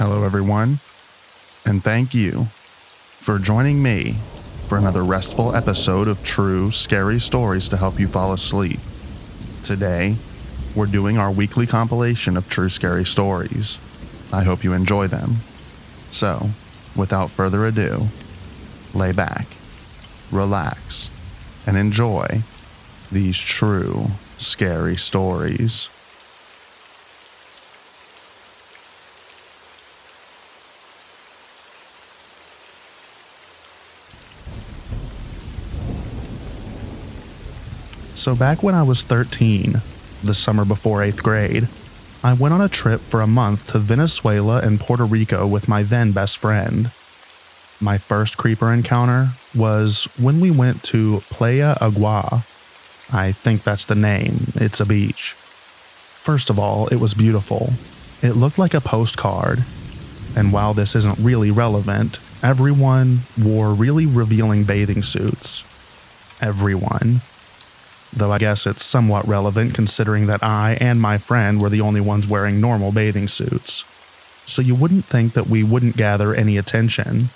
Hello, everyone, and thank you for joining me for another restful episode of true, scary stories to help you fall asleep. Today, we're doing our weekly compilation of true, scary stories. I hope you enjoy them. So, without further ado, lay back, relax, and enjoy these true, scary stories. So back when I was 13, the summer before 8th grade, I went on a trip for a month to Venezuela and Puerto Rico with my then best friend. My first creeper encounter was when we went to Playa Agua. I think that's the name, it's a beach. First of all, it was beautiful. It looked like a postcard. And while this isn't really relevant, everyone wore really revealing bathing suits. Everyone. Though I guess it's somewhat relevant considering that I and my friend were the only ones wearing normal bathing suits. So you wouldn't think that we wouldn't gather any attention.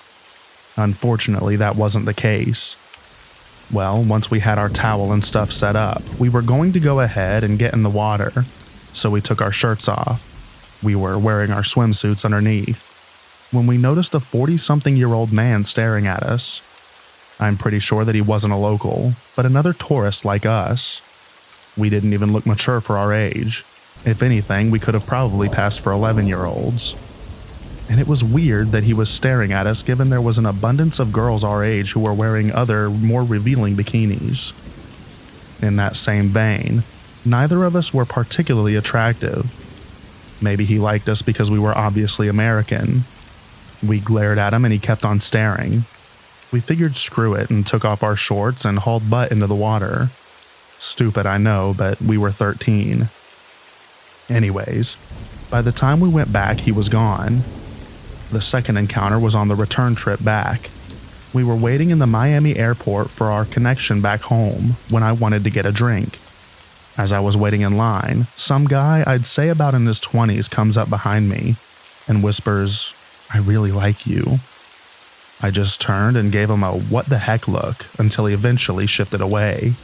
Unfortunately, that wasn't the case. Well, once we had our towel and stuff set up, we were going to go ahead and get in the water, so we took our shirts off. We were wearing our swimsuits underneath, when we noticed a 40-something-year-old man staring at us. I'm pretty sure that he wasn't a local, but another tourist like us. We didn't even look mature for our age. If anything, we could have probably passed for 11-year-olds. And it was weird that he was staring at us given there was an abundance of girls our age who were wearing other, more revealing bikinis. In that same vein, neither of us were particularly attractive. Maybe he liked us because we were obviously American. We glared at him and he kept on staring. We figured screw it and took off our shorts and hauled butt into the water. Stupid, I know, but we were 13. Anyways, by the time we went back, he was gone. The second encounter was on the return trip back. We were waiting in the Miami airport for our connection back home when I wanted to get a drink. As I was waiting in line, some guy I'd say about in his 20s comes up behind me and whispers, "I really like you." I just turned and gave him a what the heck look until he eventually shifted away.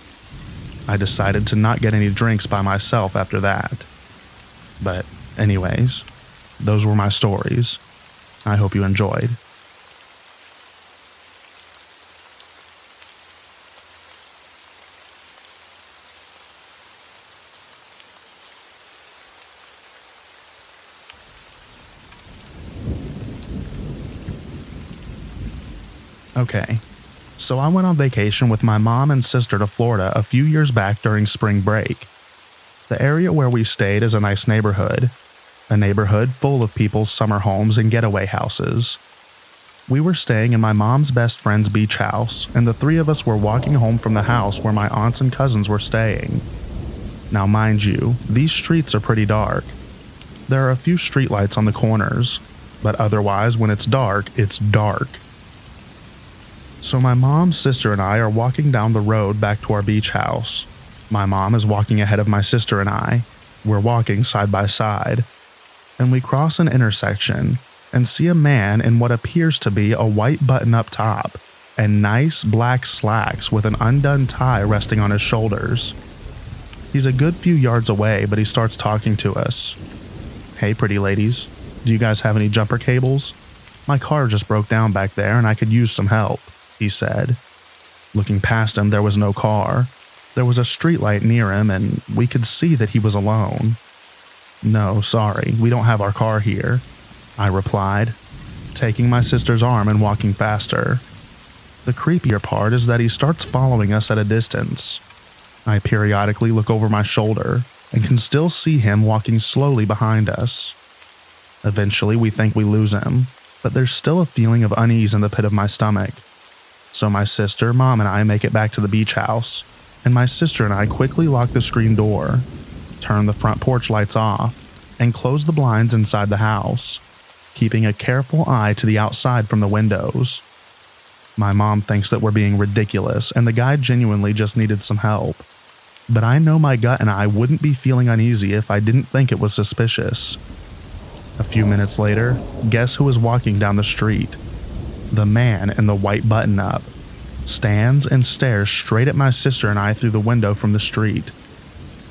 I decided to not get any drinks by myself after that. But anyways, those were my stories. I hope you enjoyed. Okay, so I went on vacation with my mom and sister to Florida a few years back during spring break. The area where we stayed is a nice neighborhood, a neighborhood full of people's summer homes and getaway houses. We were staying in my mom's best friend's beach house, and the three of us were walking home from the house where my aunts and cousins were staying. Now mind you, these streets are pretty dark. There are a few streetlights on the corners, but otherwise when it's dark, it's dark. So my mom, sister, and I are walking down the road back to our beach house. My mom is walking ahead of my sister and I. We're walking side by side. And we cross an intersection and see a man in what appears to be a white button-up top and nice black slacks with an undone tie resting on his shoulders. He's a good few yards away, but he starts talking to us. "Hey, pretty ladies, do you guys have any jumper cables? My car just broke down back there and I could use some help," he said. Looking past him, there was no car. There was a streetlight near him, and we could see that he was alone. "No, sorry, we don't have our car here," I replied, taking my sister's arm and walking faster. The creepier part is that he starts following us at a distance. I periodically look over my shoulder and can still see him walking slowly behind us. Eventually, we think we lose him, but there's still a feeling of unease in the pit of my stomach. So my sister, mom, and I make it back to the beach house, and my sister and I quickly lock the screen door, turn the front porch lights off, and close the blinds inside the house, keeping a careful eye to the outside from the windows. My mom thinks that we're being ridiculous, and the guy genuinely just needed some help. But I know my gut and I wouldn't be feeling uneasy if I didn't think it was suspicious. A few minutes later, guess who was walking down the street? The man in the white button-up stands and stares straight at my sister and I through the window from the street.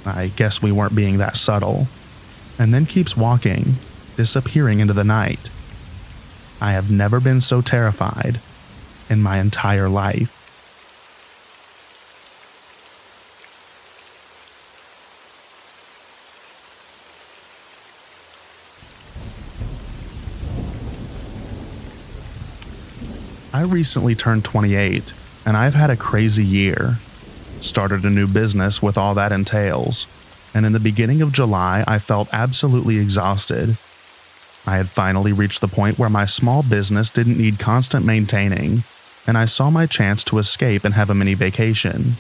I guess we weren't being that subtle. And then keeps walking, disappearing into the night. I have never been so terrified in my entire life. I recently turned 28, and I've had a crazy year. Started a new business with all that entails, and in the beginning of July, I felt absolutely exhausted. I had finally reached the point where my small business didn't need constant maintaining, and I saw my chance to escape and have a mini vacation.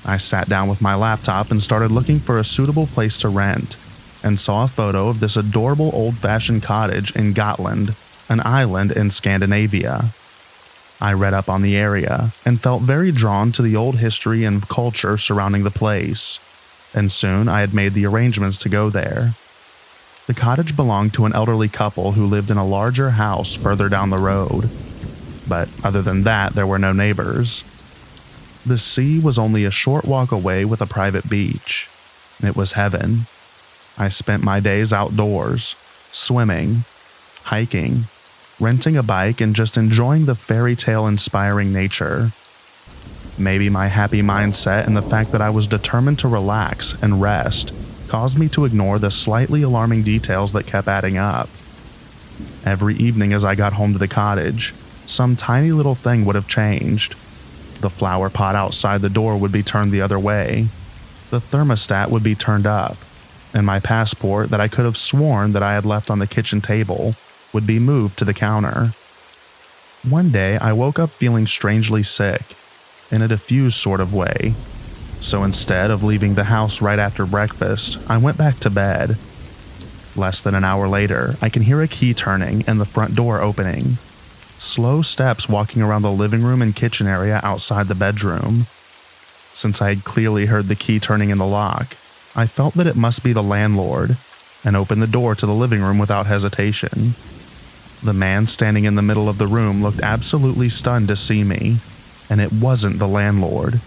I sat down with my laptop and started looking for a suitable place to rent, and saw a photo of this adorable old-fashioned cottage in Gotland, an island in Scandinavia. I read up on the area and felt very drawn to the old history and culture surrounding the place, and soon I had made the arrangements to go there. The cottage belonged to an elderly couple who lived in a larger house further down the road, but other than that, there were no neighbors. The sea was only a short walk away with a private beach. It was heaven. I spent my days outdoors, swimming, hiking, renting a bike, and just enjoying the fairy tale inspiring nature. Maybe my happy mindset and the fact that I was determined to relax and rest caused me to ignore the slightly alarming details that kept adding up. Every evening as I got home to the cottage, some tiny little thing would have changed. The flower pot outside the door would be turned the other way. The thermostat would be turned up, and my passport that I could have sworn that I had left on the kitchen table would be moved to the counter. One day, I woke up feeling strangely sick, in a diffuse sort of way. So instead of leaving the house right after breakfast, I went back to bed. Less than an hour later, I can hear a key turning and the front door opening. Slow steps walking around the living room and kitchen area outside the bedroom. Since I had clearly heard the key turning in the lock, I felt that it must be the landlord, and opened the door to the living room without hesitation. The man standing in the middle of the room looked absolutely stunned to see me, and it wasn't the landlord.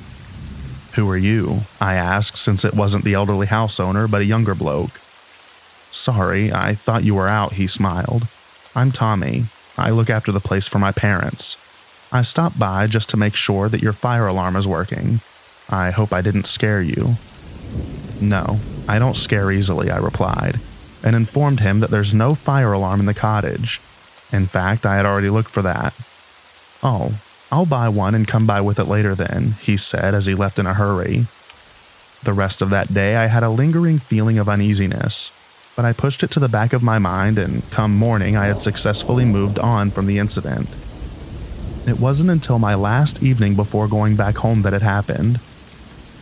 "Who are you?" I asked, since it wasn't the elderly house owner but a younger bloke. "Sorry, I thought you were out," he smiled. "I'm Tommy. I look after the place for my parents. I stopped by just to make sure that your fire alarm is working. I hope I didn't scare you." "No, I don't scare easily," I replied, and informed him that there's no fire alarm in the cottage. In fact, I had already looked for that. "Oh, I'll buy one and come by with it later then," he said as he left in a hurry. The rest of that day I had a lingering feeling of uneasiness, but I pushed it to the back of my mind, and come morning I had successfully moved on from the incident. It wasn't until my last evening before going back home that it happened.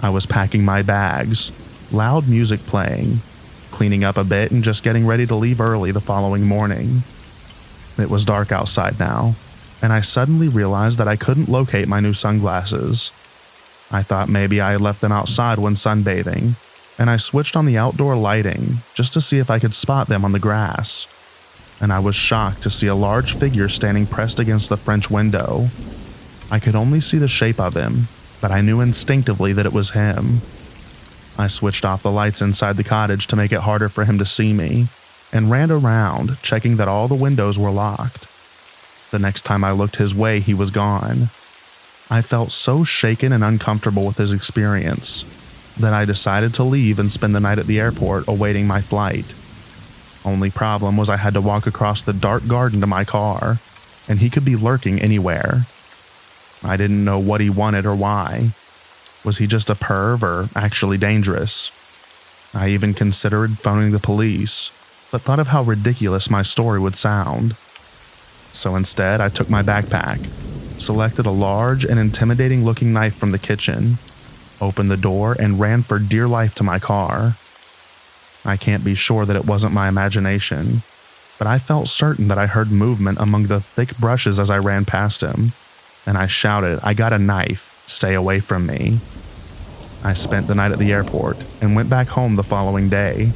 I was packing my bags, loud music playing, cleaning up a bit, and just getting ready to leave early the following morning. It was dark outside now, and I suddenly realized that I couldn't locate my new sunglasses. I thought maybe I had left them outside when sunbathing, and I switched on the outdoor lighting just to see if I could spot them on the grass. And I was shocked to see a large figure standing pressed against the French window. I could only see the shape of him, but I knew instinctively that it was him. I switched off the lights inside the cottage to make it harder for him to see me, and ran around, checking that all the windows were locked. The next time I looked his way, he was gone. I felt so shaken and uncomfortable with his experience that I decided to leave and spend the night at the airport awaiting my flight. Only problem was I had to walk across the dark garden to my car, and he could be lurking anywhere. I didn't know what he wanted or why. Was he just a perv or actually dangerous? I even considered phoning the police, but thought of how ridiculous my story would sound. So instead, I took my backpack, selected a large and intimidating-looking knife from the kitchen, opened the door, and ran for dear life to my car. I can't be sure that it wasn't my imagination, but I felt certain that I heard movement among the thick brushes as I ran past him, and I shouted, "I got a knife, stay away from me." I spent the night at the airport and went back home the following day.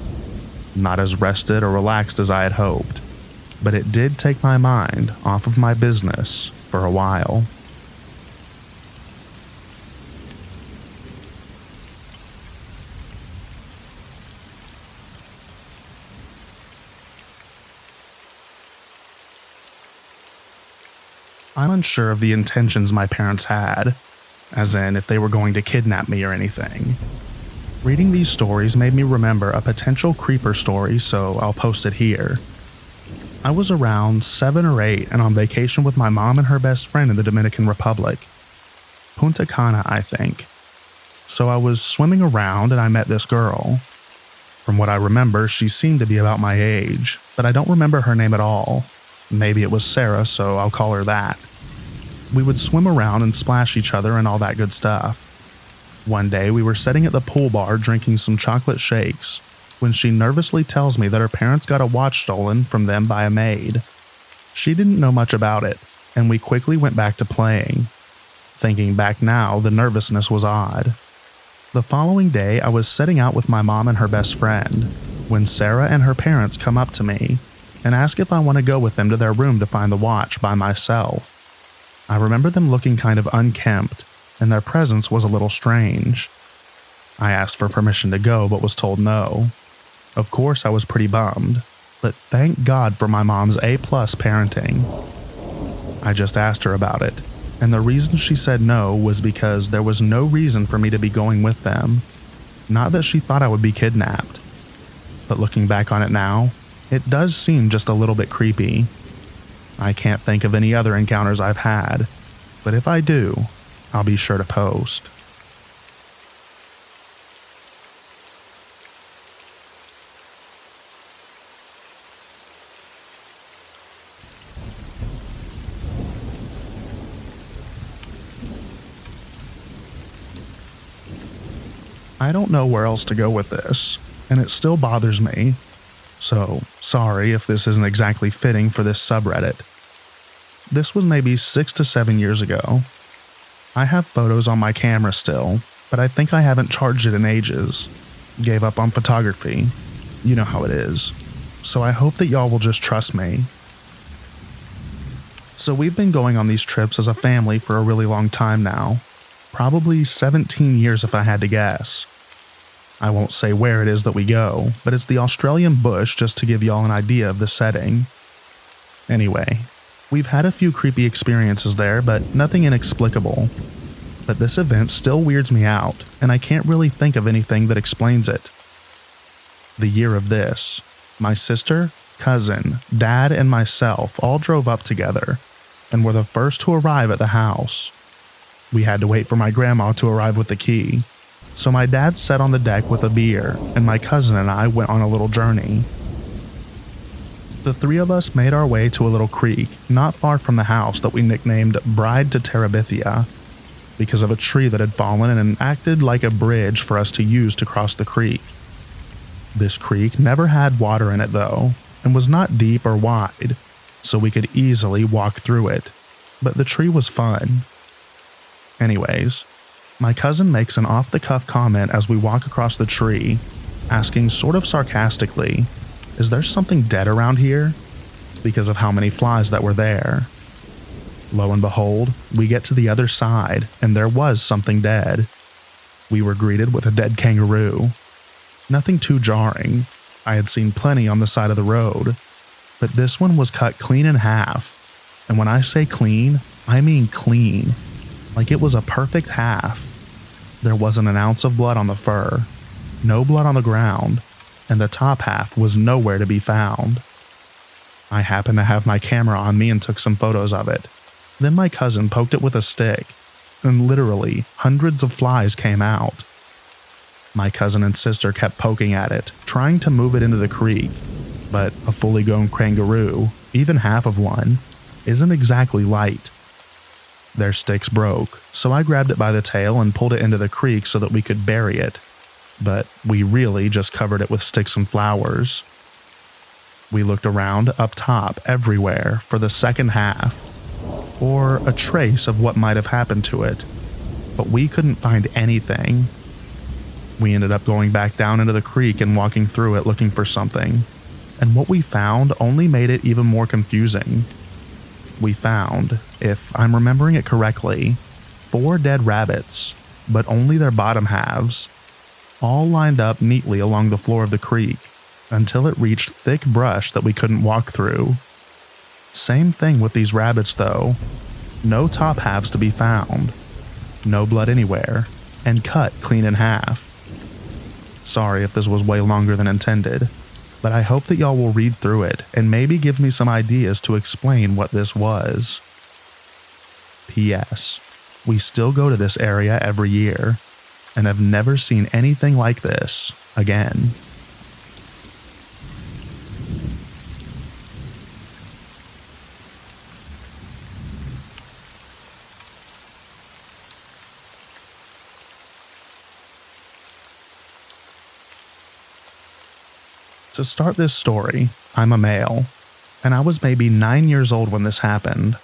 not as rested or relaxed as I had hoped, but it did take my mind off of my business for a while. I'm unsure of the intentions my parents had, as in if they were going to kidnap me or anything. Reading these stories made me remember a potential creeper story, so I'll post it here. I was around 7 or 8 and on vacation with my mom and her best friend in the Dominican Republic. Punta Cana, I think. So I was swimming around and I met this girl. From what I remember, she seemed to be about my age, but I don't remember her name at all. Maybe it was Sarah, so I'll call her that. We would swim around and splash each other and all that good stuff. One day we were sitting at the pool bar drinking some chocolate shakes when she nervously tells me that her parents got a watch stolen from them by a maid. She didn't know much about it, and we quickly went back to playing. Thinking back now, the nervousness was odd. The following day, I was setting out with my mom and her best friend when Sarah and her parents come up to me and ask if I want to go with them to their room to find the watch by myself. I remember them looking kind of unkempt, and their presence was a little strange. I asked for permission to go, but was told no. Of course, I was pretty bummed, but thank God for my mom's A+ parenting. I just asked her about it, and the reason she said no was because there was no reason for me to be going with them. Not that she thought I would be kidnapped. But looking back on it now, it does seem just a little bit creepy. I can't think of any other encounters I've had, but if I do, I'll be sure to post. I don't know where else to go with this, and it still bothers me. So, sorry if this isn't exactly fitting for this subreddit. This was maybe 6 to 7 years ago. I have photos on my camera still, but I think I haven't charged it in ages. Gave up on photography. You know how it is. So I hope that y'all will just trust me. So we've been going on these trips as a family for a really long time now. Probably 17 years if I had to guess. I won't say where it is that we go, but it's the Australian bush just to give y'all an idea of the setting. Anyway, we've had a few creepy experiences there, but nothing inexplicable. But this event still weirds me out, and I can't really think of anything that explains it. The year of this, my sister, cousin, dad, and myself all drove up together, and were the first to arrive at the house. We had to wait for my grandma to arrive with the key. So my dad sat on the deck with a beer, and my cousin and I went on a little journey. The three of us made our way to a little creek not far from the house that we nicknamed Bride to Terabithia, because of a tree that had fallen and acted like a bridge for us to use to cross the creek. This creek never had water in it though, and was not deep or wide, so we could easily walk through it, but the tree was fun. Anyways, my cousin makes an off-the-cuff comment as we walk across the tree, asking sort of sarcastically, "Is there something dead around here?" because of how many flies that were there. Lo and behold, we get to the other side, and there was something dead. We were greeted with a dead kangaroo. Nothing too jarring. I had seen plenty on the side of the road, but this one was cut clean in half. And when I say clean, I mean clean. Like it was a perfect half. There wasn't an ounce of blood on the fur, no blood on the ground, and the top half was nowhere to be found. I happened to have my camera on me and took some photos of it. Then my cousin poked it with a stick, and literally hundreds of flies came out. My cousin and sister kept poking at it, trying to move it into the creek, but a fully grown kangaroo, even half of one, isn't exactly light. Their sticks broke, so I grabbed it by the tail and pulled it into the creek so that we could bury it, but we really just covered it with sticks and flowers. We looked around, up top, everywhere, for the second half, or a trace of what might have happened to it, but we couldn't find anything. We ended up going back down into the creek and walking through it looking for something, and what we found only made it even more confusing. We found, if I'm remembering it correctly, 4 dead rabbits, but only their bottom halves, all lined up neatly along the floor of the creek until it reached thick brush that we couldn't walk through. Same thing with these rabbits though. No top halves to be found, no blood anywhere, and cut clean in half. Sorry if this was way longer than intended, but I hope that y'all will read through it and maybe give me some ideas to explain what this was. P.S. We still go to this area every year, and have never seen anything like this again. To start this story, I'm a male, and I was maybe 9 years old when this happened.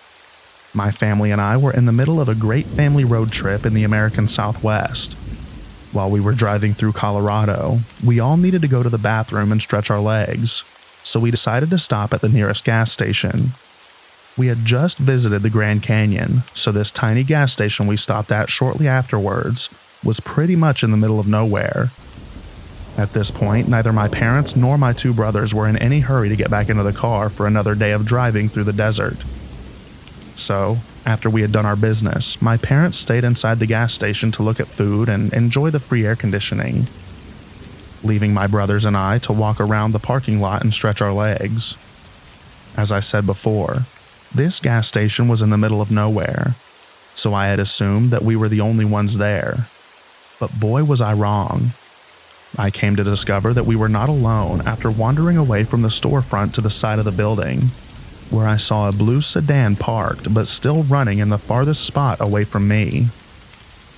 My family and I were in the middle of a great family road trip in the American Southwest. While we were driving through Colorado, we all needed to go to the bathroom and stretch our legs, so we decided to stop at the nearest gas station. We had just visited the Grand Canyon, so this tiny gas station we stopped at shortly afterwards was pretty much in the middle of nowhere. At this point, neither my parents nor my 2 brothers were in any hurry to get back into the car for another day of driving through the desert. So, after we had done our business, my parents stayed inside the gas station to look at food and enjoy the free air conditioning, leaving my brothers and I to walk around the parking lot and stretch our legs. As I said before, this gas station was in the middle of nowhere, so I had assumed that we were the only ones there. But boy was I wrong. I came to discover that we were not alone after wandering away from the storefront to the side of the building, where I saw a blue sedan parked but still running in the farthest spot away from me.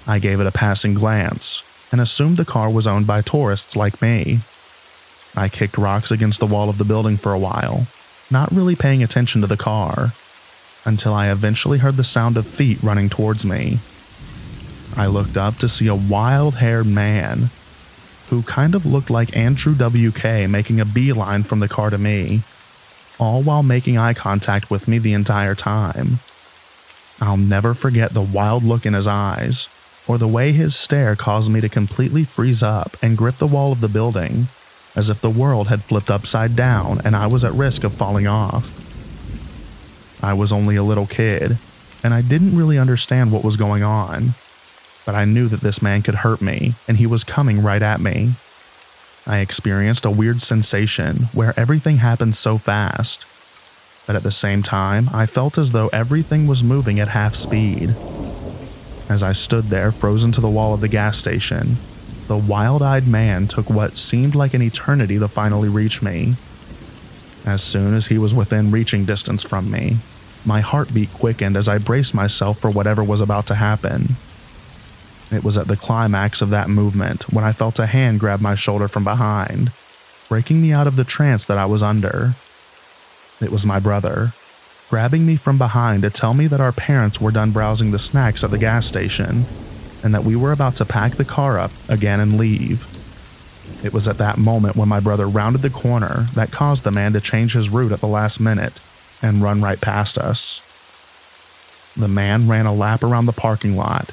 I gave it a passing glance and assumed the car was owned by tourists like me. I kicked rocks against the wall of the building for a while, not really paying attention to the car, until I eventually heard the sound of feet running towards me. I looked up to see a wild-haired man who kind of looked like Andrew WK making a beeline from the car to me, all while making eye contact with me the entire time. I'll never forget the wild look in his eyes, or the way his stare caused me to completely freeze up and grip the wall of the building, as if the world had flipped upside down and I was at risk of falling off. I was only a little kid, and I didn't really understand what was going on, but I knew that this man could hurt me, and he was coming right at me. I experienced a weird sensation where everything happened so fast, but at the same time, I felt as though everything was moving at half speed. As I stood there frozen to the wall of the gas station, the wild-eyed man took what seemed like an eternity to finally reach me. As soon as he was within reaching distance from me, my heartbeat quickened as I braced myself for whatever was about to happen. It was at the climax of that movement when I felt a hand grab my shoulder from behind, breaking me out of the trance that I was under. It was my brother, grabbing me from behind to tell me that our parents were done browsing the snacks at the gas station, and that we were about to pack the car up again and leave. It was at that moment when my brother rounded the corner that caused the man to change his route at the last minute and run right past us. The man ran a lap around the parking lot,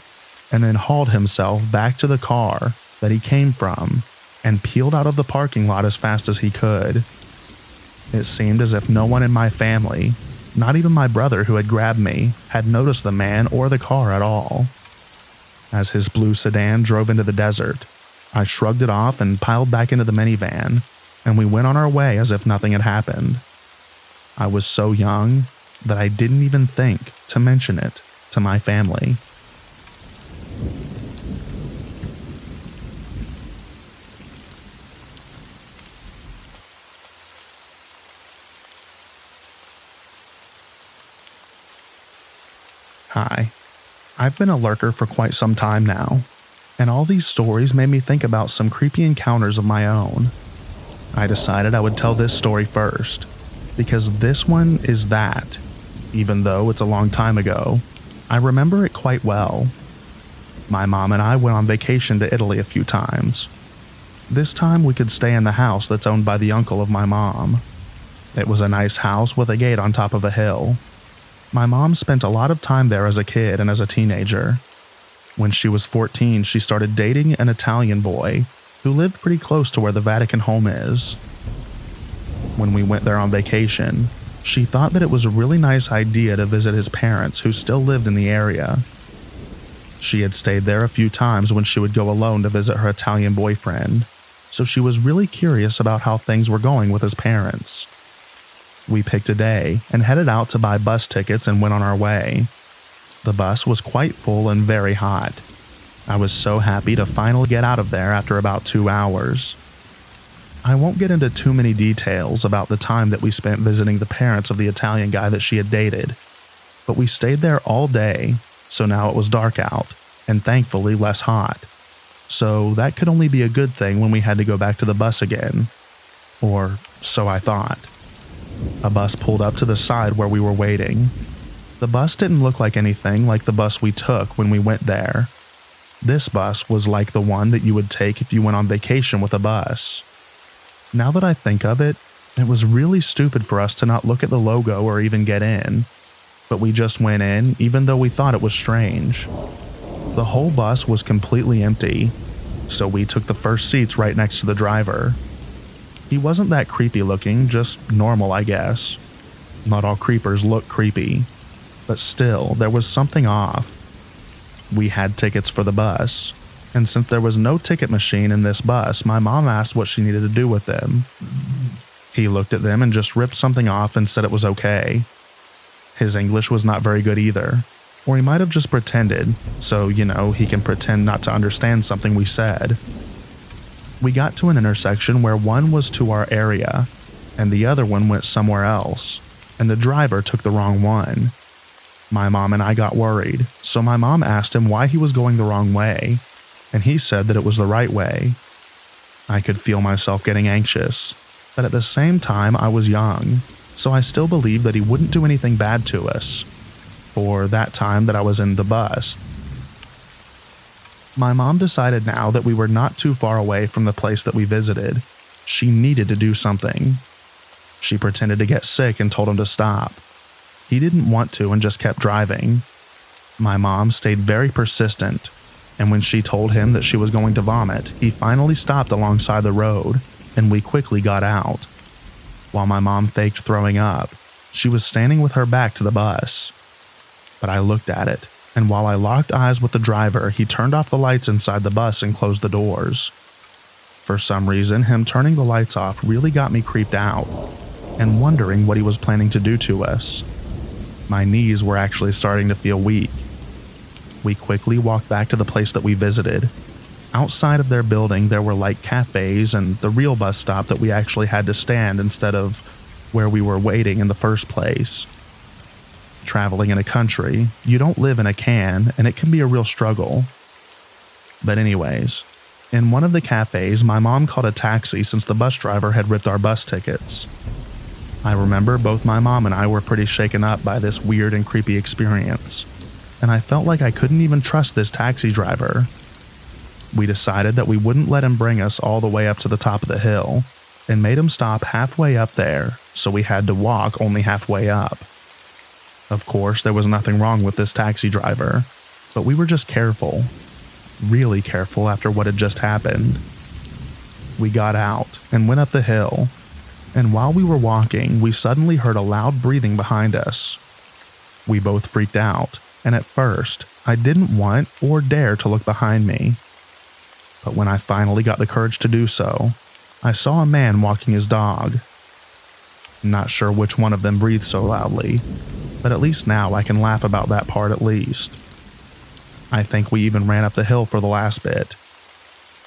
and then hauled himself back to the car that he came from and peeled out of the parking lot as fast as he could. It seemed as if no one in my family, not even my brother who had grabbed me, had noticed the man or the car at all. As his blue sedan drove into the desert, I shrugged it off and piled back into the minivan, and we went on our way as if nothing had happened. I was so young that I didn't even think to mention it to my family. Hi, I've been a lurker for quite some time now, and all these stories made me think about some creepy encounters of my own. I decided I would tell this story first, because this one is that. Even though it's a long time ago, I remember it quite well. My mom and I went on vacation to Italy a few times, This time we could stay in the house that's owned by the uncle of my mom. It was a nice house with a gate on top of a hill. My mom spent a lot of time there as a kid and as a teenager. When she was 14, she started dating an Italian boy who lived pretty close to where the Vatican home is. When we went there on vacation, she thought that it was a really nice idea to visit his parents who still lived in the area. She had stayed there a few times when she would go alone to visit her Italian boyfriend, so she was really curious about how things were going with his parents. We picked a day and headed out to buy bus tickets and went on our way. The bus was quite full and very hot. I was so happy to finally get out of there after about 2 hours. I won't get into too many details about the time that we spent visiting the parents of the Italian guy that she had dated, but we stayed there all day, so now it was dark out, and thankfully less hot. So that could only be a good thing when we had to go back to the bus again. Or so I thought. A bus pulled up to the side where we were waiting. The bus didn't look like anything like the bus we took when we went there. This bus was like the one that you would take if you went on vacation with a bus. Now that I think of it, it was really stupid for us to not look at the logo or even get in. But we just went in even though we thought it was strange. The whole bus was completely empty, so we took the first seats right next to the driver. He wasn't that creepy looking, just normal, I guess. Not all creepers look creepy, but still, there was something off. We had tickets for the bus, and since there was no ticket machine in this bus, my mom asked what she needed to do with them. He looked at them and just ripped something off and said it was okay. His English was not very good either, or he might have just pretended, so, he can pretend not to understand something we said. We got to an intersection where one was to our area, and the other one went somewhere else, and the driver took the wrong one. My mom and I got worried, so my mom asked him why he was going the wrong way, and he said that it was the right way. I could feel myself getting anxious, but at the same time I was young, so I still believed that he wouldn't do anything bad to us. For that time that I was in the bus. My mom decided now that we were not too far away from the place that we visited. She needed to do something. She pretended to get sick and told him to stop. He didn't want to and just kept driving. My mom stayed very persistent, and when she told him that she was going to vomit, he finally stopped alongside the road, and we quickly got out. While my mom faked throwing up, she was standing with her back to the bus. But I looked at it, and while I locked eyes with the driver, he turned off the lights inside the bus and closed the doors. For some reason, him turning the lights off really got me creeped out, and wondering what he was planning to do to us. My knees were actually starting to feel weak. We quickly walked back to the place that we visited. Outside of their building, there were like cafes and the real bus stop that we actually had to stand instead of where we were waiting in the first place. Traveling in a country, you don't live in a can, and it can be a real struggle. But anyways, in one of the cafes, my mom called a taxi since the bus driver had ripped our bus tickets. I remember both my mom and I were pretty shaken up by this weird and creepy experience, and I felt like I couldn't even trust this taxi driver. We decided that we wouldn't let him bring us all the way up to the top of the hill, and made him stop halfway up there, so we had to walk only halfway up. Of course, there was nothing wrong with this taxi driver, but we were just careful. Really careful after what had just happened. We got out and went up the hill, and while we were walking, we suddenly heard a loud breathing behind us. We both freaked out, and at first, I didn't want or dare to look behind me. But when I finally got the courage to do so, I saw a man walking his dog. Not sure which one of them breathed so loudly, but at least now I can laugh about that part at least. I think we even ran up the hill for the last bit.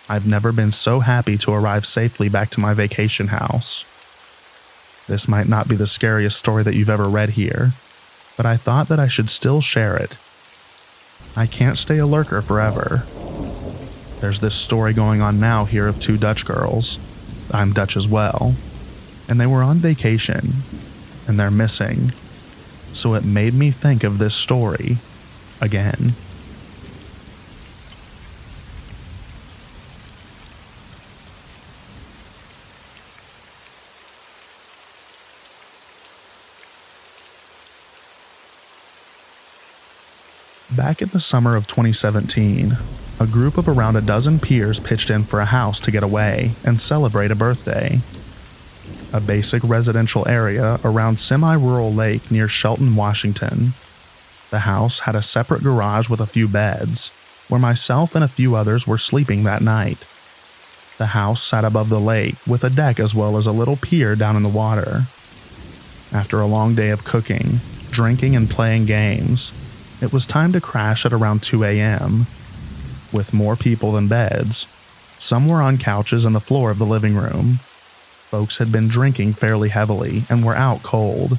I've never been so happy to arrive safely back to my vacation house. This might not be the scariest story that you've ever read here, but I thought that I should still share it. I can't stay a lurker forever. There's this story going on now here of 2 Dutch girls. I'm Dutch as well. And they were on vacation, and they're missing. So it made me think of this story again. Back in the summer of 2017, a group of around a dozen peers pitched in for a house to get away and celebrate a birthday. A basic residential area around semi-rural lake near Shelton, Washington. The house had a separate garage with a few beds, where myself and a few others were sleeping that night. The house sat above the lake with a deck as well as a little pier down in the water. After a long day of cooking, drinking, and playing games, it was time to crash at around 2 a.m. With more people than beds, some were on couches on the floor of the living room. Folks had been drinking fairly heavily and were out cold.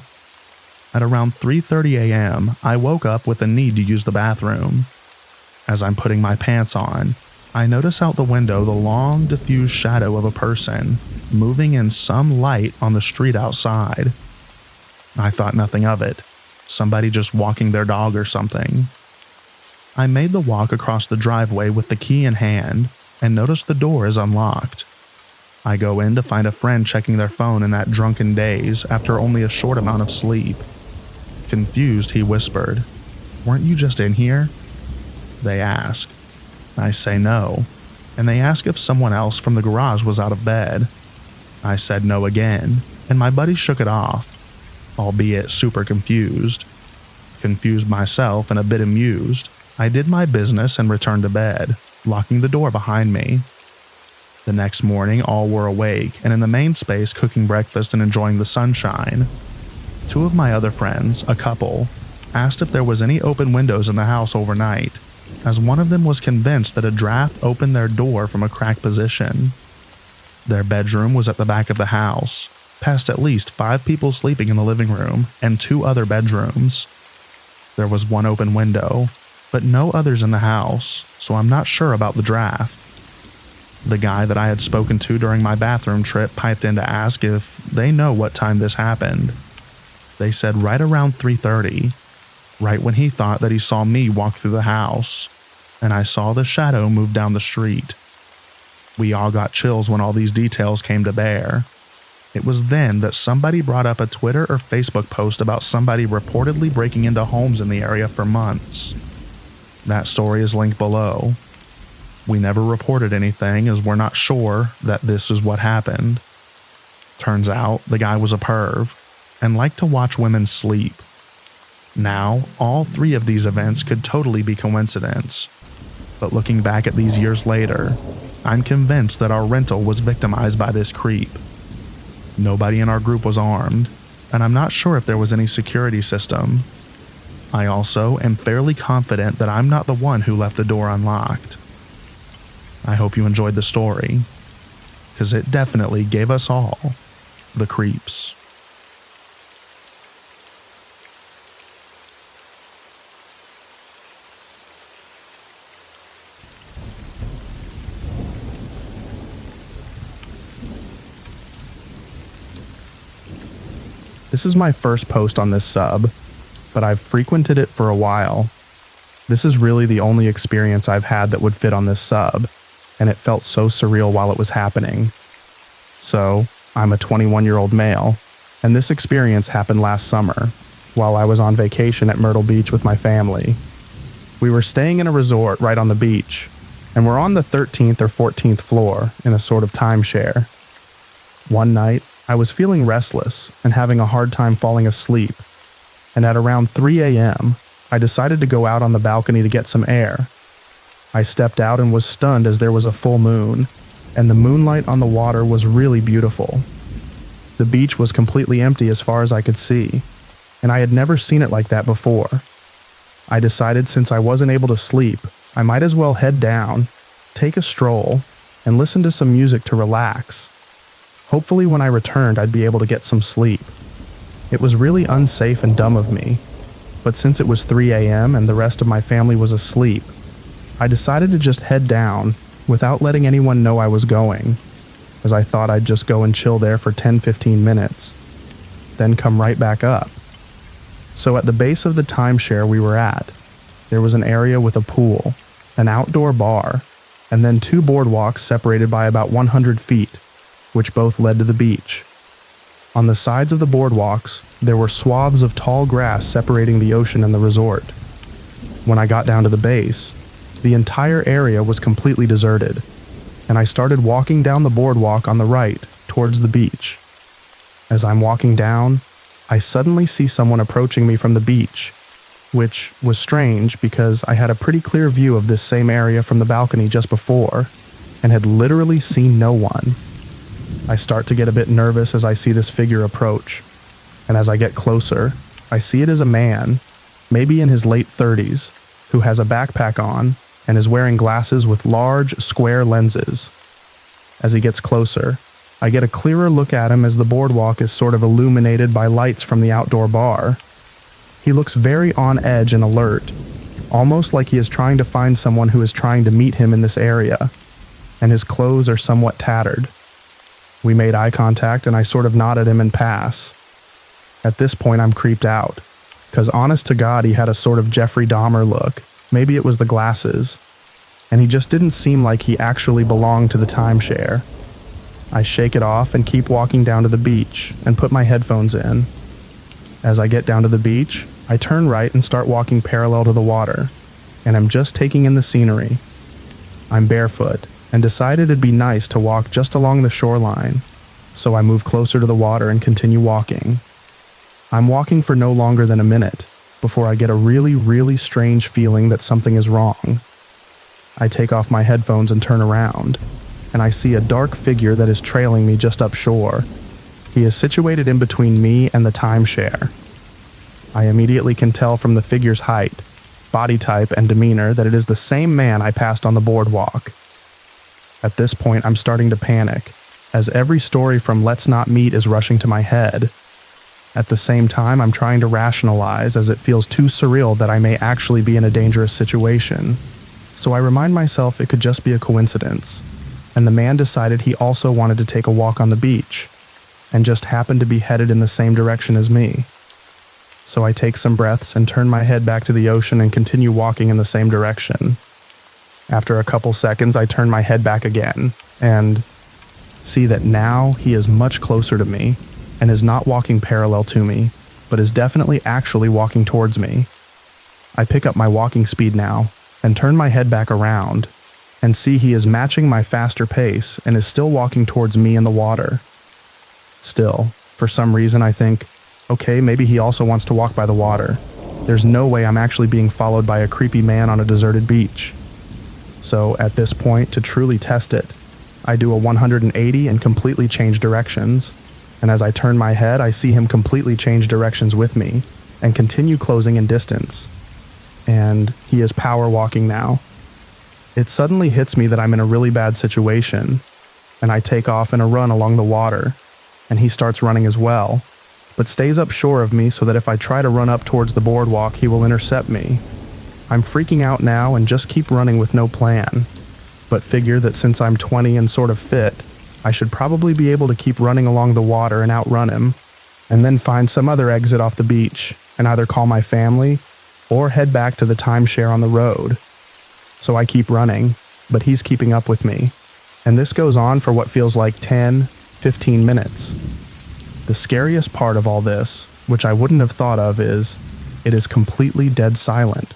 At around 3:30 a.m., I woke up with a need to use the bathroom. As I'm putting my pants on, I notice out the window the long, diffused shadow of a person moving in some light on the street outside. I thought nothing of it. Somebody just walking their dog or something. I made the walk across the driveway with the key in hand and notice the door is unlocked. I go in to find a friend checking their phone in that drunken daze after only a short amount of sleep. Confused, he whispered, "Weren't you just in here?" They ask. I say no, and they ask if someone else from the garage was out of bed. I said no again, and my buddy shook it off, albeit super confused. Confused myself and a bit amused, I did my business and returned to bed, locking the door behind me. The next morning, all were awake and in the main space cooking breakfast and enjoying the sunshine. Two of my other friends, a couple, asked if there was any open windows in the house overnight, as one of them was convinced that a draft opened their door from a cracked position. Their bedroom was at the back of the house, past at least 5 people sleeping in the living room and 2 other bedrooms. There was one open window, but no others in the house, so I'm not sure about the draft. The guy that I had spoken to during my bathroom trip piped in to ask if they know what time this happened. They said right around 3:30, right when he thought that he saw me walk through the house, and I saw the shadow move down the street. We all got chills when all these details came to bear. It was then that somebody brought up a Twitter or Facebook post about somebody reportedly breaking into homes in the area for months. That story is linked below. We never reported anything as we're not sure that this is what happened. Turns out the guy was a perv and liked to watch women sleep. Now, all 3 of these events could totally be coincidence. But looking back at these years later, I'm convinced that our rental was victimized by this creep. Nobody in our group was armed, and I'm not sure if there was any security system. I also am fairly confident that I'm not the one who left the door unlocked. I hope you enjoyed the story, because it definitely gave us all the creeps. This is my first post on this sub, but I've frequented it for a while. This is really the only experience I've had that would fit on this sub, and it felt so surreal while it was happening. So, I'm a 21-year-old male, and this experience happened last summer, while I was on vacation at Myrtle Beach with my family. We were staying in a resort right on the beach, and we're on the 13th or 14th floor in a sort of timeshare. One night, I was feeling restless and having a hard time falling asleep, and at around 3 a.m., I decided to go out on the balcony to get some air. I stepped out and was stunned as there was a full moon, and the moonlight on the water was really beautiful. The beach was completely empty as far as I could see, and I had never seen it like that before. I decided since I wasn't able to sleep, I might as well head down, take a stroll, and listen to some music to relax. Hopefully when I returned I'd be able to get some sleep. It was really unsafe and dumb of me, but since it was 3 a.m. and the rest of my family was asleep, I decided to just head down without letting anyone know I was going, as I thought I'd just go and chill there for 10-15 minutes, then come right back up. So at the base of the timeshare we were at, there was an area with a pool, an outdoor bar, and then 2 boardwalks separated by about 100 feet, which both led to the beach. On the sides of the boardwalks, there were swaths of tall grass separating the ocean and the resort. When I got down to the base, the entire area was completely deserted, and I started walking down the boardwalk on the right towards the beach. As I'm walking down, I suddenly see someone approaching me from the beach, which was strange because I had a pretty clear view of this same area from the balcony just before, and had literally seen no one. I start to get a bit nervous as I see this figure approach, and as I get closer, I see it as a man, maybe in his late 30s, who has a backpack on and is wearing glasses with large, square lenses. As he gets closer, I get a clearer look at him as the boardwalk is sort of illuminated by lights from the outdoor bar. He looks very on edge and alert, almost like he is trying to find someone who is trying to meet him in this area, and his clothes are somewhat tattered. We made eye contact and I sort of nodded him in pass. At this point I'm creeped out, because honest to God he had a sort of Jeffrey Dahmer look, maybe it was the glasses, and he just didn't seem like he actually belonged to the timeshare. I shake it off and keep walking down to the beach and put my headphones in. As I get down to the beach, I turn right and start walking parallel to the water, and I'm just taking in the scenery. I'm barefoot and decided it'd be nice to walk just along the shoreline, so I move closer to the water and continue walking. I'm walking for no longer than a minute before I get a really strange feeling that something is wrong. I take off my headphones and turn around, and I see a dark figure that is trailing me just upshore. He is situated in between me and the timeshare. I immediately can tell from the figure's height, body type, and demeanor that it is the same man I passed on the boardwalk. At this point, I'm starting to panic, as every story from Let's Not Meet is rushing to my head. At the same time, I'm trying to rationalize, as it feels too surreal that I may actually be in a dangerous situation. So I remind myself it could just be a coincidence, and the man decided he also wanted to take a walk on the beach, and just happened to be headed in the same direction as me. So I take some breaths and turn my head back to the ocean and continue walking in the same direction. After a couple seconds, I turn my head back again, and see that now he is much closer to me, and is not walking parallel to me, but is definitely actually walking towards me. I pick up my walking speed now, and turn my head back around, and see he is matching my faster pace and is still walking towards me in the water. Still, for some reason I think, okay, maybe he also wants to walk by the water. There's no way I'm actually being followed by a creepy man on a deserted beach. So at this point, to truly test it, I do a 180 and completely change directions, and as I turn my head, I see him completely change directions with me, and continue closing in distance. And he is power walking now. It suddenly hits me that I'm in a really bad situation, and I take off in a run along the water, and he starts running as well, but stays up shore of me so that if I try to run up towards the boardwalk, he will intercept me. I'm freaking out now and just keep running with no plan, but figure that since I'm 20 and sort of fit, I should probably be able to keep running along the water and outrun him, and then find some other exit off the beach, and either call my family, or head back to the timeshare on the road. So I keep running, but he's keeping up with me, and this goes on for what feels like 10, 15 minutes. The scariest part of all this, which I wouldn't have thought of, is it is completely dead silent.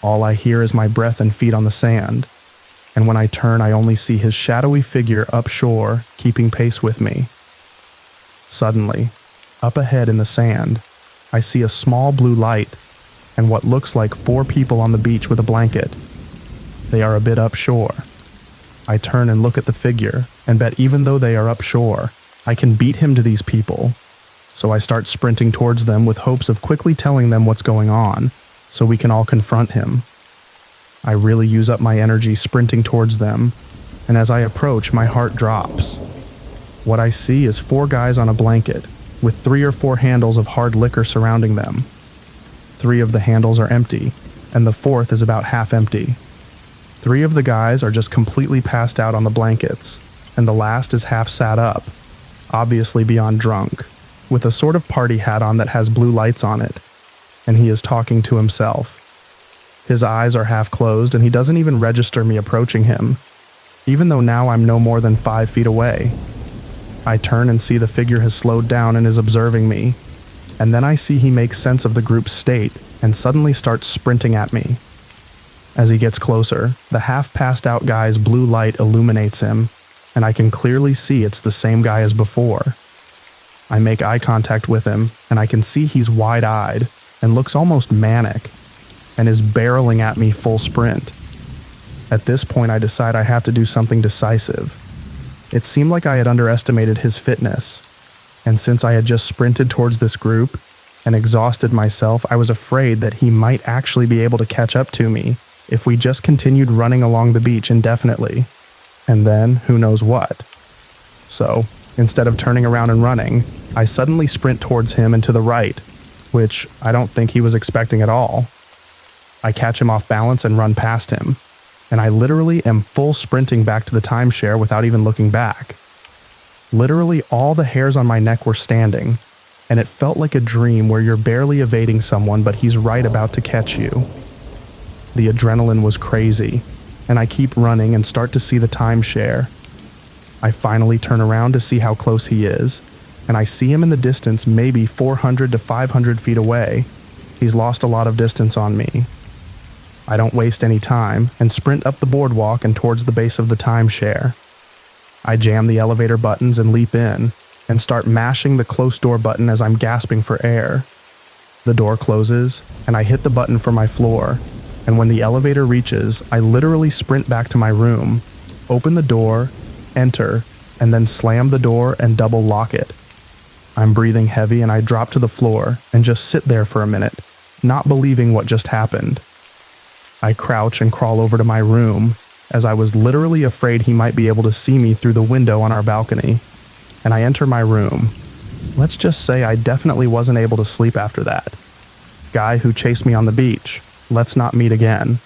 All I hear is my breath and feet on the sand, and when I turn I only see his shadowy figure upshore keeping pace with me. Suddenly, up ahead in the sand, I see a small blue light and what looks like 4 people on the beach with a blanket. They are a bit upshore. I turn and look at the figure and bet even though they are upshore, I can beat him to these people. So I start sprinting towards them with hopes of quickly telling them what's going on, so we can all confront him. I really use up my energy sprinting towards them, and as I approach, my heart drops. What I see is 4 guys on a blanket, with 3 or 4 handles of hard liquor surrounding them. 3 of the handles are empty, and the 4th is about half empty. 3 of the guys are just completely passed out on the blankets, and the last is half sat up, obviously beyond drunk, with a sort of party hat on that has blue lights on it, and he is talking to himself. His eyes are half closed and he doesn't even register me approaching him, even though now I'm no more than 5 feet away. I turn and see the figure has slowed down and is observing me, and then I see he makes sense of the group's state and suddenly starts sprinting at me. As he gets closer, the half-passed out guy's blue light illuminates him, and I can clearly see it's the same guy as before. I make eye contact with him, and I can see he's wide-eyed and looks almost manic, and is barreling at me full sprint. At this point, I decide I have to do something decisive. It seemed like I had underestimated his fitness, and since I had just sprinted towards this group and exhausted myself, I was afraid that he might actually be able to catch up to me if we just continued running along the beach indefinitely, and then who knows what. So, instead of turning around and running, I suddenly sprint towards him and to the right, which I don't think he was expecting at all. I catch him off balance and run past him, and I literally am full sprinting back to the timeshare without even looking back. Literally all the hairs on my neck were standing, and it felt like a dream where you're barely evading someone but he's right about to catch you. The adrenaline was crazy, and I keep running and start to see the timeshare. I finally turn around to see how close he is, and I see him in the distance maybe 400 to 500 feet away. He's lost a lot of distance on me. I don't waste any time and sprint up the boardwalk and towards the base of the timeshare. I jam the elevator buttons and leap in, and start mashing the close door button as I'm gasping for air. The door closes, and I hit the button for my floor, and when the elevator reaches, I literally sprint back to my room, open the door, enter, and then slam the door and double lock it. I'm breathing heavy and I drop to the floor and just sit there for a minute, not believing what just happened. I crouch and crawl over to my room, as I was literally afraid he might be able to see me through the window on our balcony, and I enter my room. Let's just say I definitely wasn't able to sleep after that. Guy who chased me on the beach, let's not meet again.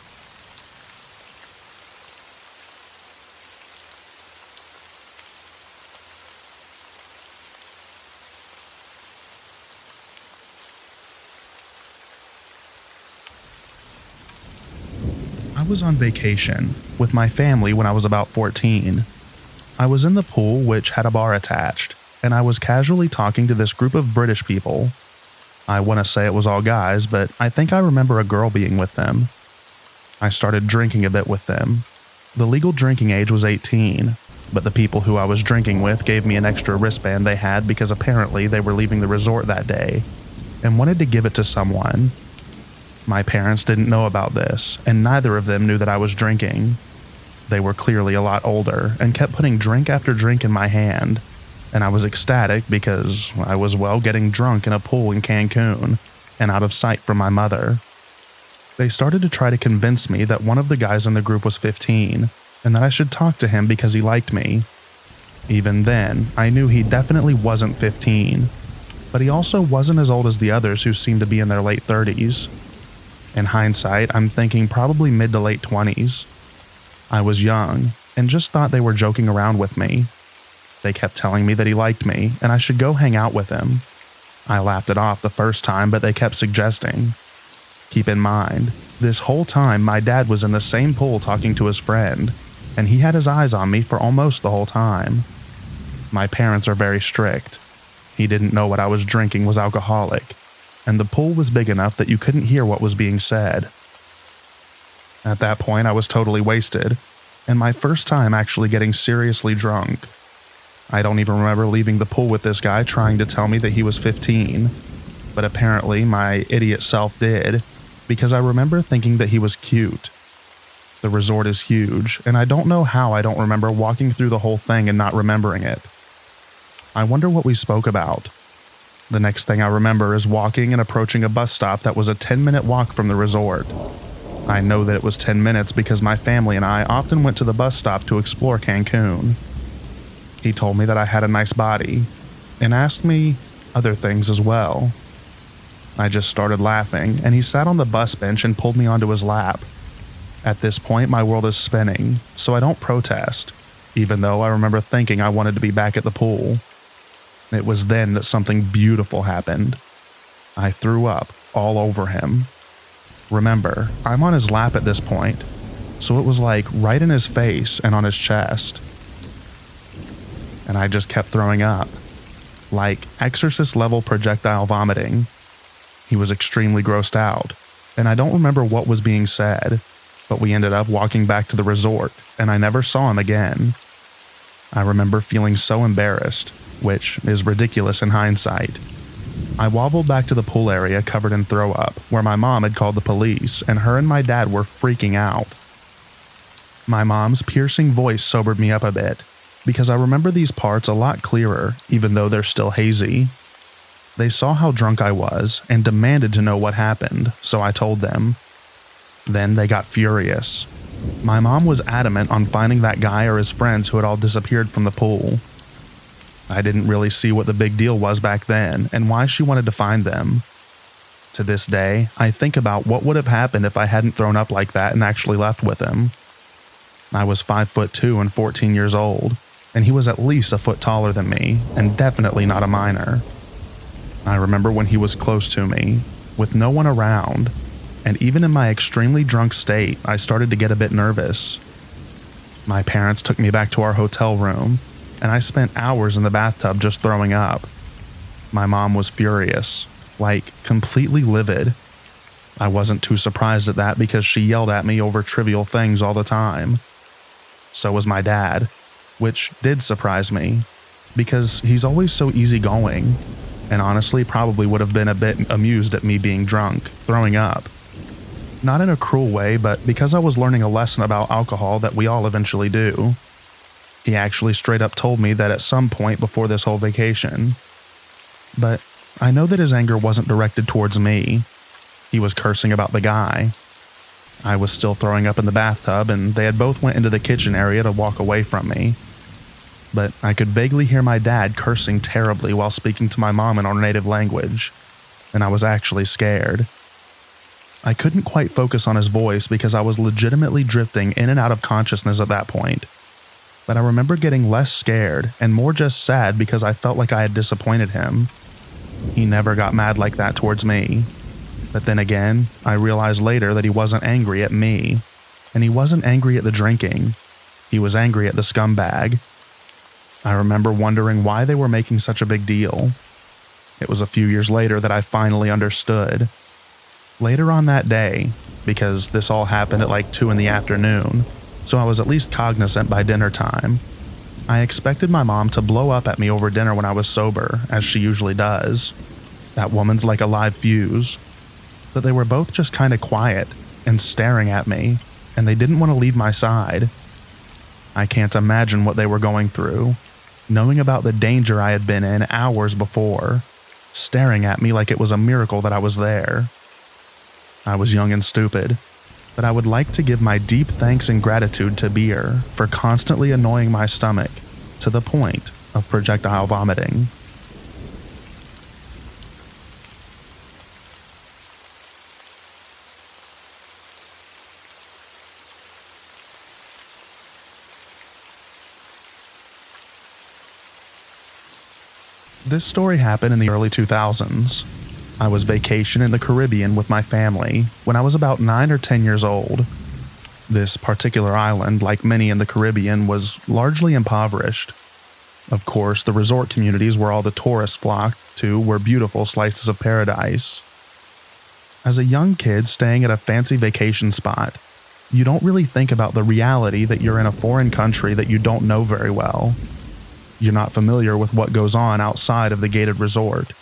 I was on vacation with my family when I was about 14. I was in the pool, which had a bar attached, and I was casually talking to this group of British people. I want to say it was all guys, but I think I remember a girl being with them. I started drinking a bit with them. The legal drinking age was 18, but the people who I was drinking with gave me an extra wristband they had because apparently they were leaving the resort that day and wanted to give it to someone. My parents didn't know about this, and neither of them knew that I was drinking. They were clearly a lot older and kept putting drink after drink in my hand, and I was ecstatic because I was, well, getting drunk in a pool in Cancun and out of sight from my mother. They started to try to convince me that one of the guys in the group was 15 and that I should talk to him because he liked me. Even then, I knew he definitely wasn't 15, but he also wasn't as old as the others who seemed to be in their late 30s. In hindsight, I'm thinking probably mid to late 20s. I was young and just thought they were joking around with me. They kept telling me that he liked me and I should go hang out with him. I laughed it off the first time, but they kept suggesting. Keep in mind, this whole time my dad was in the same pool talking to his friend, and he had his eyes on me for almost the whole time. My parents are very strict. He didn't know what I was drinking was alcoholic, and the pool was big enough that you couldn't hear what was being said. At that point, I was totally wasted, and my first time actually getting seriously drunk. I don't even remember leaving the pool with this guy trying to tell me that he was 15, but apparently my idiot self did, because I remember thinking that he was cute. The resort is huge, and I don't know how I don't remember walking through the whole thing and not remembering it. I wonder what we spoke about. The next thing I remember is walking and approaching a bus stop that was a 10-minute walk from the resort. I know that it was 10 minutes because my family and I often went to the bus stop to explore Cancun. He told me that I had a nice body, and asked me other things as well. I just started laughing, and he sat on the bus bench and pulled me onto his lap. At this point, my world is spinning, so I don't protest, even though I remember thinking I wanted to be back at the pool. It was then that something beautiful happened. I threw up all over him. Remember, I'm on his lap at this point, so it was like right in his face and on his chest. And I just kept throwing up. like exorcist-level projectile vomiting. He was extremely grossed out, and I don't remember what was being said, but we ended up walking back to the resort, and I never saw him again. I remember feeling so embarrassed, which is ridiculous in hindsight. I wobbled back to the pool area covered in throw up, where my mom had called the police, and her and my dad were freaking out. My mom's piercing voice sobered me up a bit, because I remember these parts a lot clearer, even though they're still hazy. They saw how drunk I was and demanded to know what happened, so I told them. Then they got furious. My mom was adamant on finding that guy or his friends who had all disappeared from the pool. I didn't really see what the big deal was back then and why she wanted to find them. To this day, I think about what would have happened if I hadn't thrown up like that and actually left with him. I was 5'2" and 14 years old, and he was at least a foot taller than me, and definitely not a minor. I remember when he was close to me, with no one around, and even in my extremely drunk state, I started to get a bit nervous. My parents took me back to our hotel room, and I spent hours in the bathtub just throwing up. My mom was furious, like completely livid. I wasn't too surprised at that because she yelled at me over trivial things all the time. So was my dad, which did surprise me, because he's always so easygoing, and honestly probably would have been a bit amused at me being drunk, throwing up. Not in a cruel way, but because I was learning a lesson about alcohol that we all eventually do. He actually straight up told me that at some point before this whole vacation. But I know that his anger wasn't directed towards me. He was cursing about the guy. I was still throwing up in the bathtub, and they had both went into the kitchen area to walk away from me. But I could vaguely hear my dad cursing terribly while speaking to my mom in our native language, and I was actually scared. I couldn't quite focus on his voice because I was legitimately drifting in and out of consciousness at that point. But I remember getting less scared and more just sad because I felt like I had disappointed him. He never got mad like that towards me. But then again, I realized later that he wasn't angry at me, and he wasn't angry at the drinking. He was angry at the scumbag. I remember wondering why they were making such a big deal. It was a few years later that I finally understood. Later on that day, because this all happened at like 2 in the afternoon, so I was at least cognizant by dinner time, I expected my mom to blow up at me over dinner when I was sober, as she usually does. That woman's like a live fuse. But they were both just kind of quiet and staring at me, and they didn't want to leave my side. I can't imagine what they were going through, knowing about the danger I had been in hours before, staring at me like it was a miracle that I was there. I was young and stupid, but I would like to give my deep thanks and gratitude to beer for constantly annoying my stomach to the point of projectile vomiting. This story happened in the early 2000s. I was vacationing in the Caribbean with my family when I was about 9 or 10 years old. This particular island, like many in the Caribbean, was largely impoverished. Of course, the resort communities where all the tourists flocked to were beautiful slices of paradise. As a young kid staying at a fancy vacation spot, you don't really think about the reality that you're in a foreign country that you don't know very well. You're not familiar with what goes on outside of the gated resort,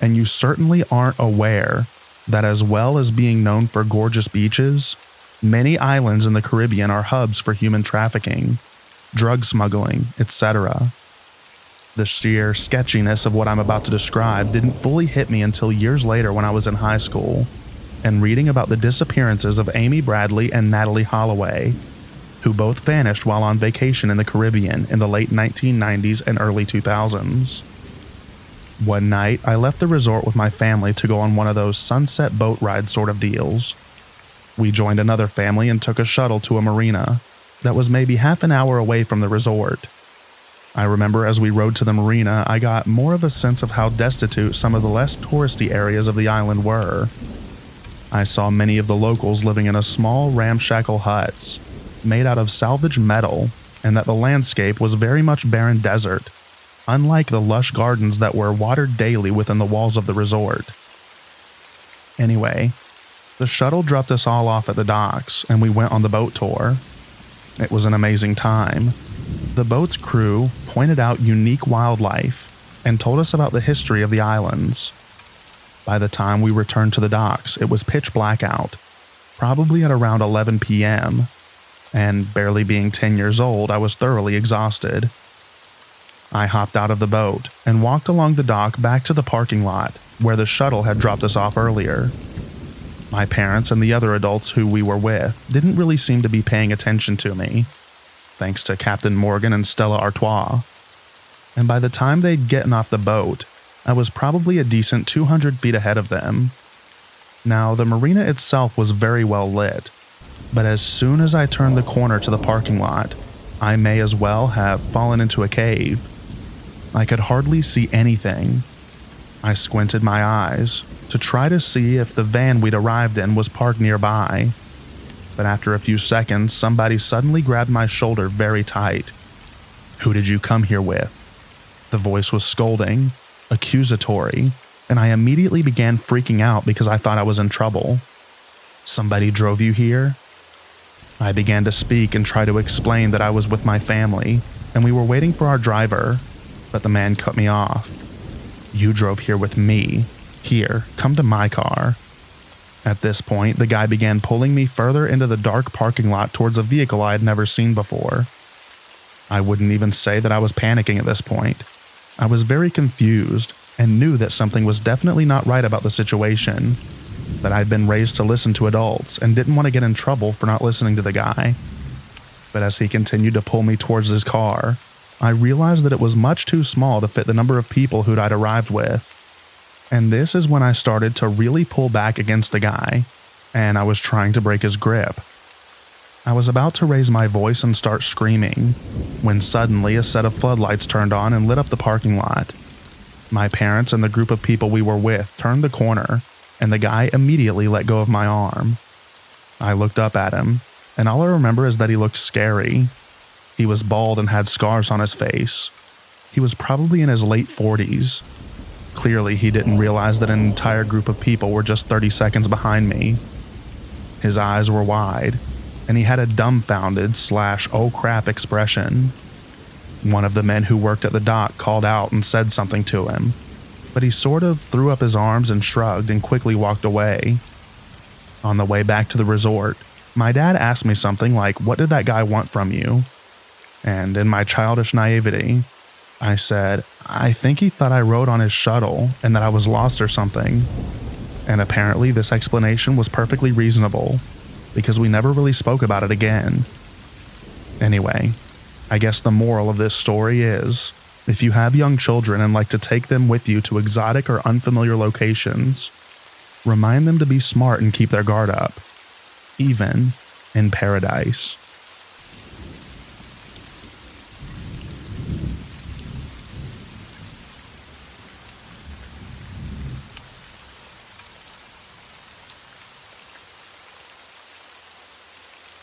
and you certainly aren't aware that as well as being known for gorgeous beaches, many islands in the Caribbean are hubs for human trafficking, drug smuggling, etc. The sheer sketchiness of what I'm about to describe didn't fully hit me until years later when I was in high school and reading about the disappearances of Amy Bradley and Natalie Holloway, who both vanished while on vacation in the Caribbean in the late 1990s and early 2000s. One night, I left the resort with my family to go on one of those sunset boat ride sort of deals. We joined another family and took a shuttle to a marina that was maybe half an hour away from the resort. I remember as we rode to the marina, I got more of a sense of how destitute some of the less touristy areas of the island were. I saw many of the locals living in a small ramshackle huts, made out of salvaged metal, and that the landscape was very much barren desert, unlike the lush gardens that were watered daily within the walls of the resort. Anyway, the shuttle dropped us all off at the docks and we went on the boat tour. It was an amazing time. The boat's crew pointed out unique wildlife and told us about the history of the islands. By the time we returned to the docks, it was pitch black out, probably at around 11 p.m., and barely being 10 years old, I was thoroughly exhausted. I hopped out of the boat and walked along the dock back to the parking lot where the shuttle had dropped us off earlier. My parents and the other adults who we were with didn't really seem to be paying attention to me, thanks to Captain Morgan and Stella Artois. And by the time they'd gotten off the boat, I was probably a decent 200 feet ahead of them. Now, the marina itself was very well lit, but as soon as I turned the corner to the parking lot, I may as well have fallen into a cave. I could hardly see anything. I squinted my eyes to try to see if the van we'd arrived in was parked nearby, but after a few seconds, somebody suddenly grabbed my shoulder very tight. "Who did you come here with?" The voice was scolding, accusatory, and I immediately began freaking out because I thought I was in trouble. "Somebody drove you here?" I began to speak and try to explain that I was with my family and we were waiting for our driver, but the man cut me off. "You drove here with me. Here, come to my car." At this point, the guy began pulling me further into the dark parking lot towards a vehicle I had never seen before. I wouldn't even say that I was panicking at this point. I was very confused and knew that something was definitely not right about the situation, that I'd been raised to listen to adults and didn't want to get in trouble for not listening to the guy. But as he continued to pull me towards his car, I realized that it was much too small to fit the number of people who'd I'd arrived with. And this is when I started to really pull back against the guy, and I was trying to break his grip. I was about to raise my voice and start screaming, when suddenly a set of floodlights turned on and lit up the parking lot. My parents and the group of people we were with turned the corner, and the guy immediately let go of my arm. I looked up at him, and all I remember is that he looked scary. He was bald and had scars on his face. He was probably in his late 40s. Clearly, he didn't realize that an entire group of people were just 30 seconds behind me. His eyes were wide, and he had a dumbfounded / oh crap expression. One of the men who worked at the dock called out and said something to him, but he sort of threw up his arms and shrugged and quickly walked away. On the way back to the resort, my dad asked me something like, "What did that guy want from you?" And in my childish naivety, I said, "I think he thought I rode on his shuttle and that I was lost or something." And apparently this explanation was perfectly reasonable, because we never really spoke about it again. Anyway, I guess the moral of this story is, if you have young children and like to take them with you to exotic or unfamiliar locations, remind them to be smart and keep their guard up, even in paradise.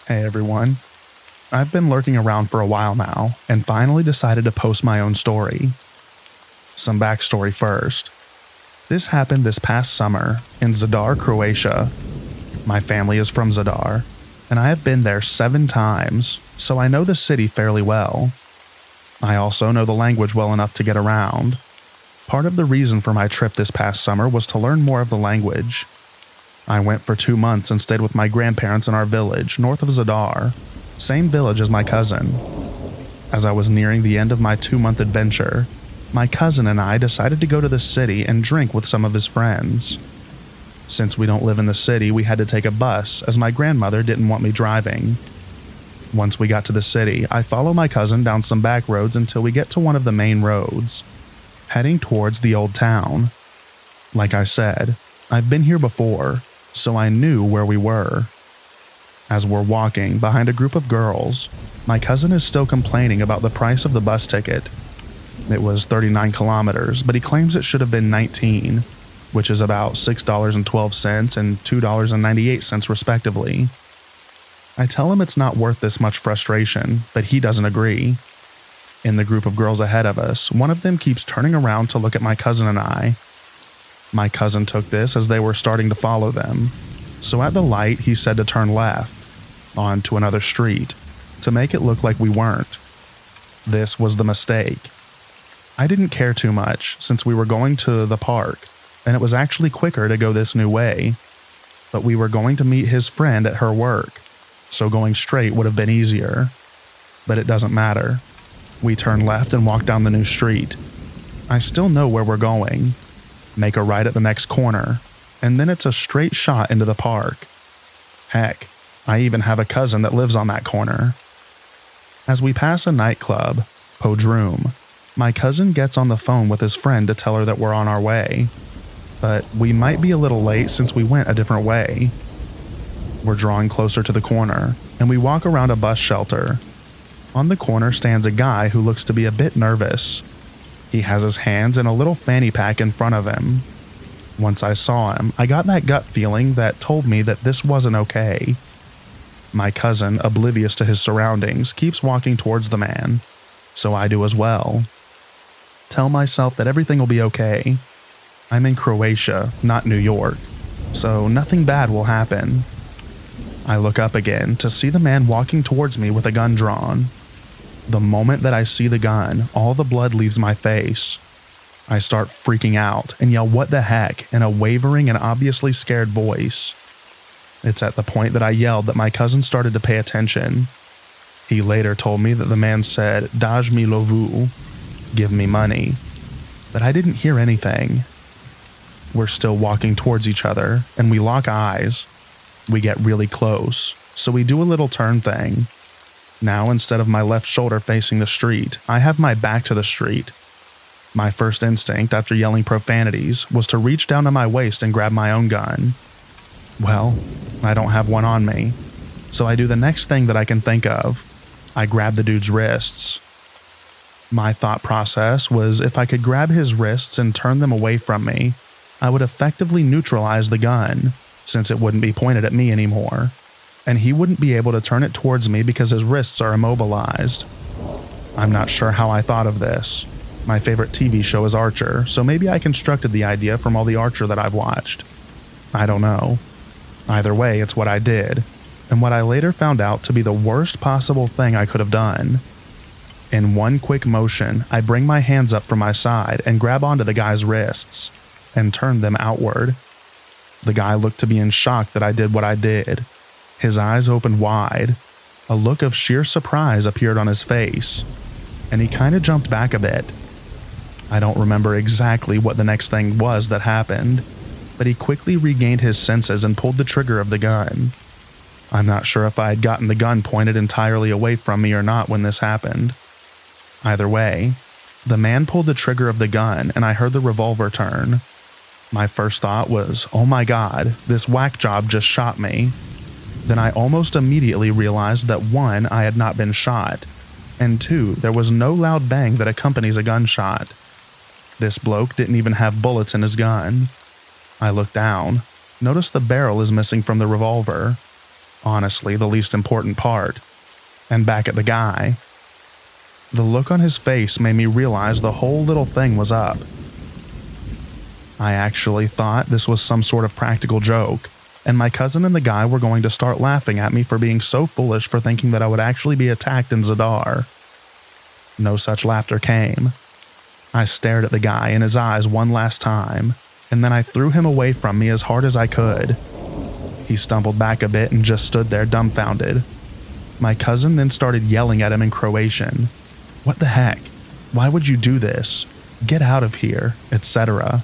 Hey everyone, I've been lurking around for a while now and finally decided to post my own story. Some backstory first. This happened this past summer in Zadar, Croatia. My family is from Zadar, and I have been there 7 times, so I know the city fairly well. I also know the language well enough to get around. Part of the reason for my trip this past summer was to learn more of the language. I went for 2 months and stayed with my grandparents in our village, north of Zadar, same village as my cousin. As I was nearing the end of my 2-month adventure, my cousin and I decided to go to the city and drink with some of his friends. Since we don't live in the city, we had to take a bus as my grandmother didn't want me driving. Once we got to the city, I follow my cousin down some back roads until we get to one of the main roads, heading towards the old town. Like I said, I've been here before, so I knew where we were. As we're walking behind a group of girls, my cousin is still complaining about the price of the bus ticket. It was 39 kilometers, but he claims it should have been 19, which is about $6.12 and $2.98 respectively. I tell him it's not worth this much frustration, but he doesn't agree. In the group of girls ahead of us, one of them keeps turning around to look at my cousin and I. My cousin took this as they were starting to follow them, so at the light he said to turn left, onto another street, to make it look like we weren't. This was the mistake. I didn't care too much since we were going to the park, and it was actually quicker to go this new way, but we were going to meet his friend at her work, so going straight would have been easier. But it doesn't matter. We turn left and walk down the new street. I still know where we're going. Make a right at the next corner, and then it's a straight shot into the park. Heck, I even have a cousin that lives on that corner. As we pass a nightclub, Podroom, my cousin gets on the phone with his friend to tell her that we're on our way, but we might be a little late since we went a different way. We're drawing closer to the corner, and we walk around a bus shelter. On the corner stands a guy who looks to be a bit nervous. He has his hands in a little fanny pack in front of him. Once I saw him, I got that gut feeling that told me that this wasn't okay. My cousin, oblivious to his surroundings, keeps walking towards the man, so I do as well. Tell myself that everything will be okay. I'm in Croatia, not New York, so nothing bad will happen. I look up again to see the man walking towards me with a gun drawn. The moment that I see the gun, all the blood leaves my face. I start freaking out and yell "what the heck" in a wavering and obviously scared voice. It's at the point that I yelled that my cousin started to pay attention. He later told me that the man said "daj mi lovu," give me money, but I didn't hear anything. We're still walking towards each other and we lock eyes. We get really close, so we do a little turn thing. Now, instead of my left shoulder facing the street, I have my back to the street. My first instinct after yelling profanities was to reach down to my waist and grab my own gun. Well, I don't have one on me, so I do the next thing that I can think of. I grab the dude's wrists. My thought process was if I could grab his wrists and turn them away from me, I would effectively neutralize the gun, since it wouldn't be pointed at me anymore, and he wouldn't be able to turn it towards me because his wrists are immobilized. I'm not sure how I thought of this. My favorite TV show is Archer, so maybe I constructed the idea from all the Archer that I've watched. I don't know. Either way, it's what I did, and what I later found out to be the worst possible thing I could have done. In one quick motion, I bring my hands up from my side and grab onto the guy's wrists, and turn them outward. The guy looked to be in shock that I did what I did. His eyes opened wide. A look of sheer surprise appeared on his face, and he kind of jumped back a bit. I don't remember exactly what the next thing was that happened, but he quickly regained his senses and pulled the trigger of the gun. I'm not sure if I had gotten the gun pointed entirely away from me or not when this happened. Either way, the man pulled the trigger of the gun and I heard the revolver turn. My first thought was, oh my god, this whack job just shot me. Then I almost immediately realized that 1, I had not been shot, and 2, there was no loud bang that accompanies a gunshot. This bloke didn't even have bullets in his gun. I looked down, noticed the barrel is missing from the revolver. Honestly, the least important part. And back at the guy. The look on his face made me realize the whole little thing was up. I actually thought this was some sort of practical joke, and my cousin and the guy were going to start laughing at me for being so foolish for thinking that I would actually be attacked in Zadar. No such laughter came. I stared at the guy in his eyes one last time, and then I threw him away from me as hard as I could. He stumbled back a bit and just stood there dumbfounded. My cousin then started yelling at him in Croatian. What the heck? Why would you do this? Get out of here, etc.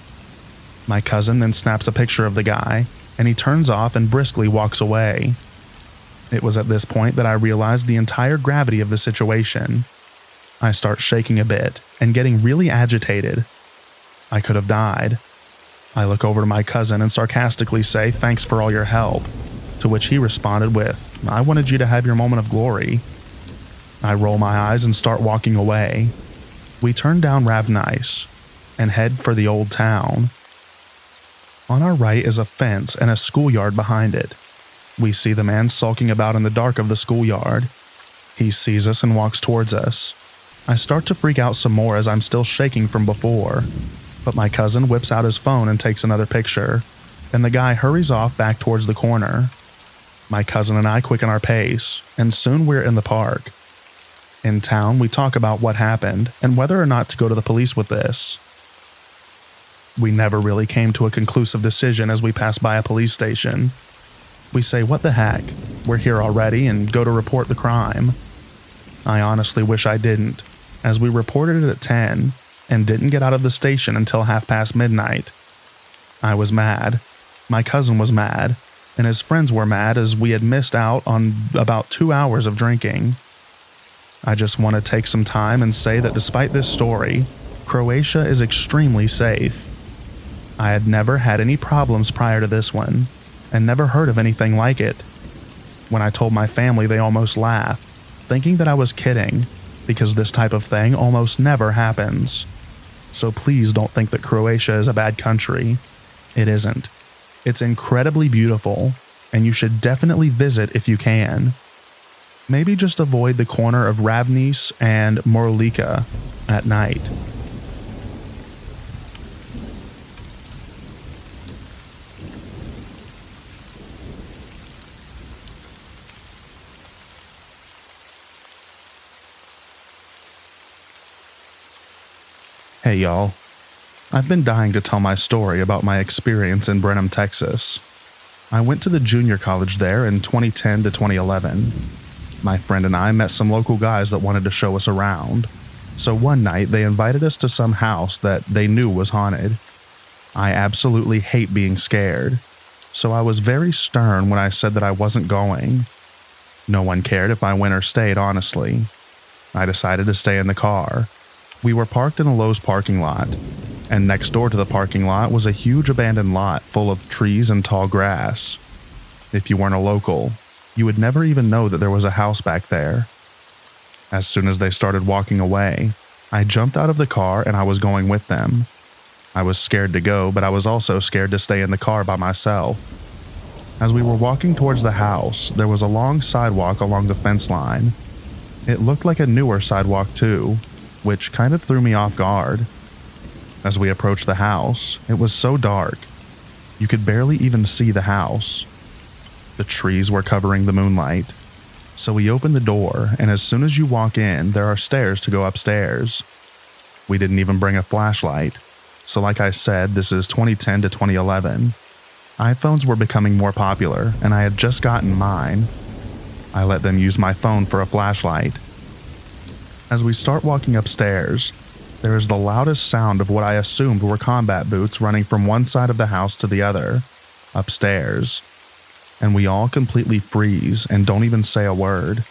My cousin then snaps a picture of the guy, and he turns off and briskly walks away. It was at this point that I realized the entire gravity of the situation. I start shaking a bit and getting really agitated. I could have died. I look over to my cousin and sarcastically say, "Thanks for all your help," to which he responded with, "I wanted you to have your moment of glory." I roll my eyes and start walking away. We turn down Ravnice and head for the old town. On our right is a fence and a schoolyard behind it. We see the man sulking about in the dark of the schoolyard. He sees us and walks towards us. I start to freak out some more as I'm still shaking from before, but my cousin whips out his phone and takes another picture, and the guy hurries off back towards the corner. My cousin and I quicken our pace, and soon we're in the park. In town, we talk about what happened and whether or not to go to the police with this. We never really came to a conclusive decision as we pass by a police station. We say, what the heck, we're here already, and go to report the crime. I honestly wish I didn't, as we reported it at 10 and didn't get out of the station until midnight. I was mad, my cousin was mad, and his friends were mad as we had missed out on about 2 hours of drinking. I just want to take some time and say that despite this story, Croatia is extremely safe. I had never had any problems prior to this one, and never heard of anything like it. When I told my family, they almost laughed, thinking that I was kidding, because this type of thing almost never happens. So please don't think that Croatia is a bad country. It isn't. It's incredibly beautiful, and you should definitely visit if you can. Maybe just avoid the corner of Ravnice and Morlica at night. Hey y'all, I've been dying to tell my story about my experience in Brenham, Texas. I went to the junior college there in 2010 to 2011. My friend and I met some local guys that wanted to show us around. So one night they invited us to some house that they knew was haunted. I absolutely hate being scared, so I was very stern when I said that I wasn't going. No one cared if I went or stayed, honestly. I decided to stay in the car. We were parked in a Lowe's parking lot, and next door to the parking lot was a huge abandoned lot full of trees and tall grass. If you weren't a local, you would never even know that there was a house back there. As soon as they started walking away, I jumped out of the car and I was going with them. I was scared to go, but I was also scared to stay in the car by myself. As we were walking towards the house, there was a long sidewalk along the fence line. It looked like a newer sidewalk too, which kind of threw me off guard. As we approached the house, it was so dark. You could barely even see the house. The trees were covering the moonlight. So we opened the door, and as soon as you walk in, there are stairs to go upstairs. We didn't even bring a flashlight. So like I said, this is 2010 to 2011. iPhones were becoming more popular, and I had just gotten mine. I let them use my phone for a flashlight. As we start walking upstairs, there is the loudest sound of what I assumed were combat boots running from one side of the house to the other, upstairs. And we all completely freeze and don't even say a word.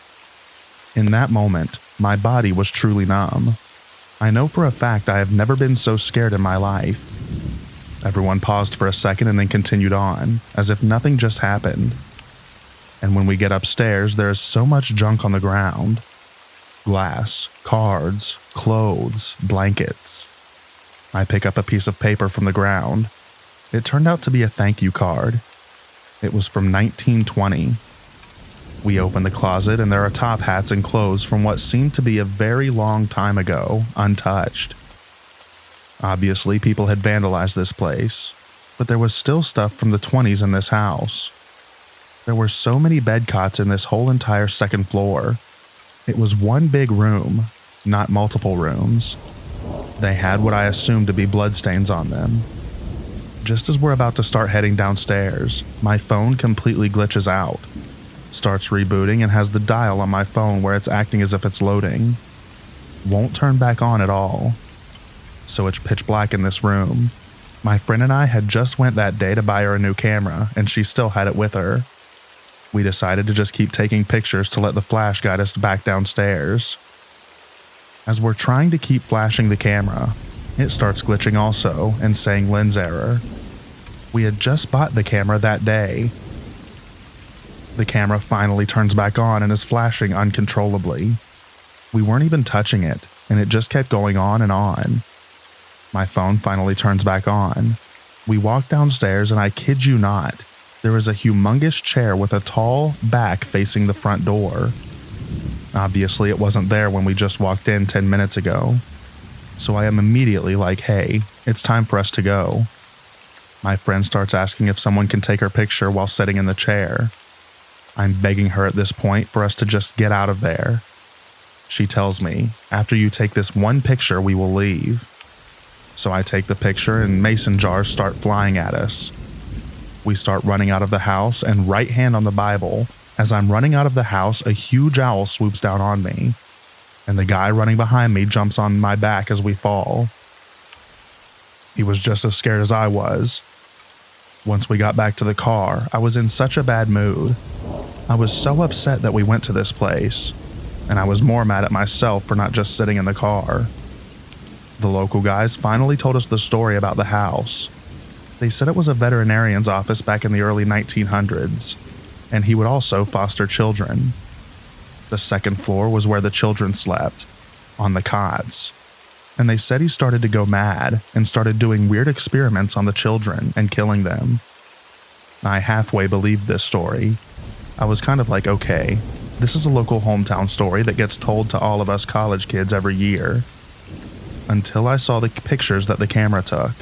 In that moment, my body was truly numb. I know for a fact I have never been so scared in my life. Everyone paused for a second and then continued on, as if nothing just happened. And when we get upstairs, there is so much junk on the ground. Glass, cards, clothes, blankets. I pick up a piece of paper from the ground. It turned out to be a thank you card. It was from 1920. We open the closet and there are top hats and clothes from what seemed to be a very long time ago, untouched. Obviously, people had vandalized this place, but there was still stuff from the 20s in this house. There were so many bed cots in this whole entire second floor. It was one big room, not multiple rooms. They had what I assumed to be bloodstains on them. Just as we're about to start heading downstairs, my phone completely glitches out, starts rebooting and has the dial on my phone where it's acting as if it's loading. Won't turn back on at all. So it's pitch black in this room. My friend and I had just went that day to buy her a new camera, and she still had it with her. We decided to just keep taking pictures to let the flash guide us back downstairs. As we're trying to keep flashing the camera, it starts glitching also and saying lens error. We had just bought the camera that day. The camera finally turns back on and is flashing uncontrollably. We weren't even touching it, and it just kept going on and on. My phone finally turns back on. We walk downstairs and I kid you not, there is a humongous chair with a tall back facing the front door. Obviously, it wasn't there when we just walked in 10 minutes ago. So I am immediately like, hey, it's time for us to go. My friend starts asking if someone can take her picture while sitting in the chair. I'm begging her at this point for us to just get out of there. She tells me, after you take this one picture, we will leave. So I take the picture and mason jars start flying at us. We start running out of the house and right hand on the Bible. As I'm running out of the house, a huge owl swoops down on me, and the guy running behind me jumps on my back as we fall. He was just as scared as I was. Once we got back to the car, I was in such a bad mood. I was so upset that we went to this place, and I was more mad at myself for not just sitting in the car. The local guys finally told us the story about the house. They said it was a veterinarian's office back in the early 1900s, and he would also foster children. The second floor was where the children slept, on the cots. And they said he started to go mad and started doing weird experiments on the children and killing them. I halfway believed this story. I was kind of like, okay, this is a local hometown story that gets told to all of us college kids every year. Until I saw the pictures that the camera took.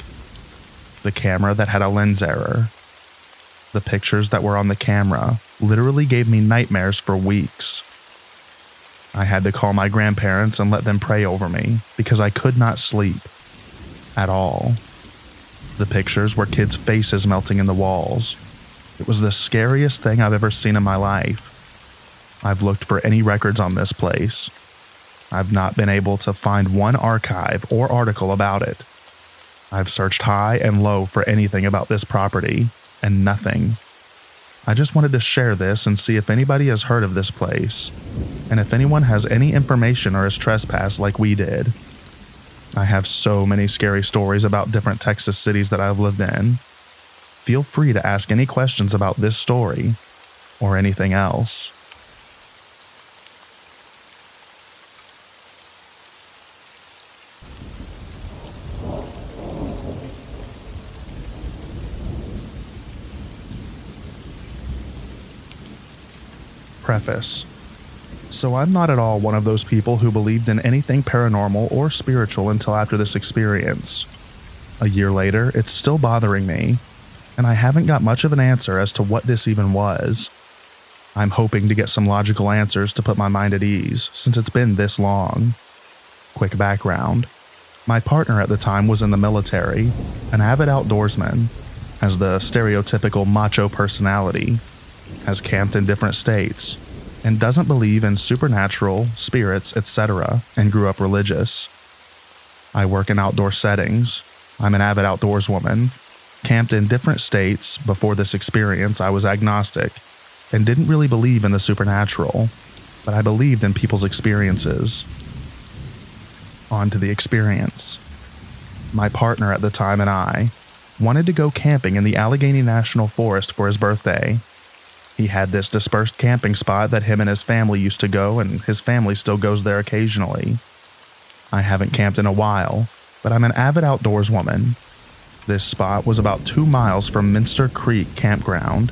The camera that had a lens error. The pictures that were on the camera literally gave me nightmares for weeks. I had to call my grandparents and let them pray over me because I could not sleep at all. The pictures were kids' faces melting in the walls. It was the scariest thing I've ever seen in my life. I've looked for any records on this place. I've not been able to find one archive or article about it. I've searched high and low for anything about this property, and nothing. I just wanted to share this and see if anybody has heard of this place, and if anyone has any information or has trespassed like we did. I have so many scary stories about different Texas cities that I've lived in. Feel free to ask any questions about this story, or anything else. Preface. So I'm not at all one of those people who believed in anything paranormal or spiritual until after this experience. A year later, it's still bothering me, and I haven't got much of an answer as to what this even was. I'm hoping to get some logical answers to put my mind at ease, since it's been this long. Quick background. My partner at the time was in the military, an avid outdoorsman, has the stereotypical macho personality, has camped in different states, and doesn't believe in supernatural, spirits, etc., and grew up religious. I work in outdoor settings. I'm an avid outdoorswoman. Camped in different states. Before this experience, I was agnostic and didn't really believe in the supernatural, but I believed in people's experiences. On to the experience. My partner at the time and I wanted to go camping in the Allegheny National Forest for his birthday. He had this dispersed camping spot that him and his family used to go, and his family still goes there occasionally. I haven't camped in a while, but I'm an avid outdoors woman. This spot was about 2 miles from Minster Creek Campground.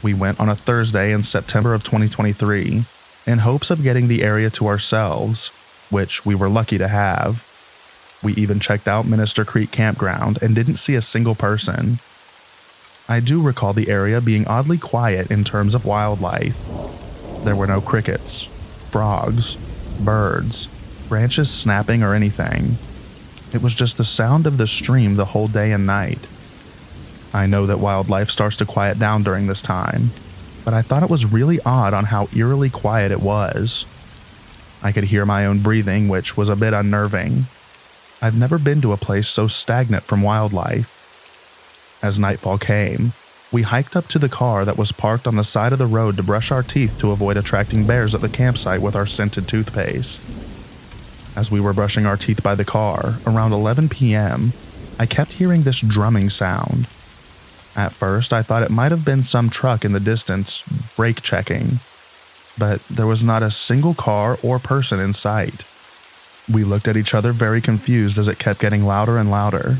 We went on a Thursday in September of 2023 in hopes of getting the area to ourselves, which we were lucky to have. We even checked out Minster Creek Campground and didn't see a single person. I do recall the area being oddly quiet in terms of wildlife. There were no crickets, frogs, birds, branches snapping or anything. It was just the sound of the stream the whole day and night. I know that wildlife starts to quiet down during this time, but I thought it was really odd on how eerily quiet it was. I could hear my own breathing, which was a bit unnerving. I've never been to a place so stagnant from wildlife. As nightfall came, we hiked up to the car that was parked on the side of the road to brush our teeth to avoid attracting bears at the campsite with our scented toothpaste. As we were brushing our teeth by the car, around 11 p.m., I kept hearing this drumming sound. At first, I thought it might have been some truck in the distance, brake checking, but there was not a single car or person in sight. We looked at each other very confused as it kept getting louder and louder.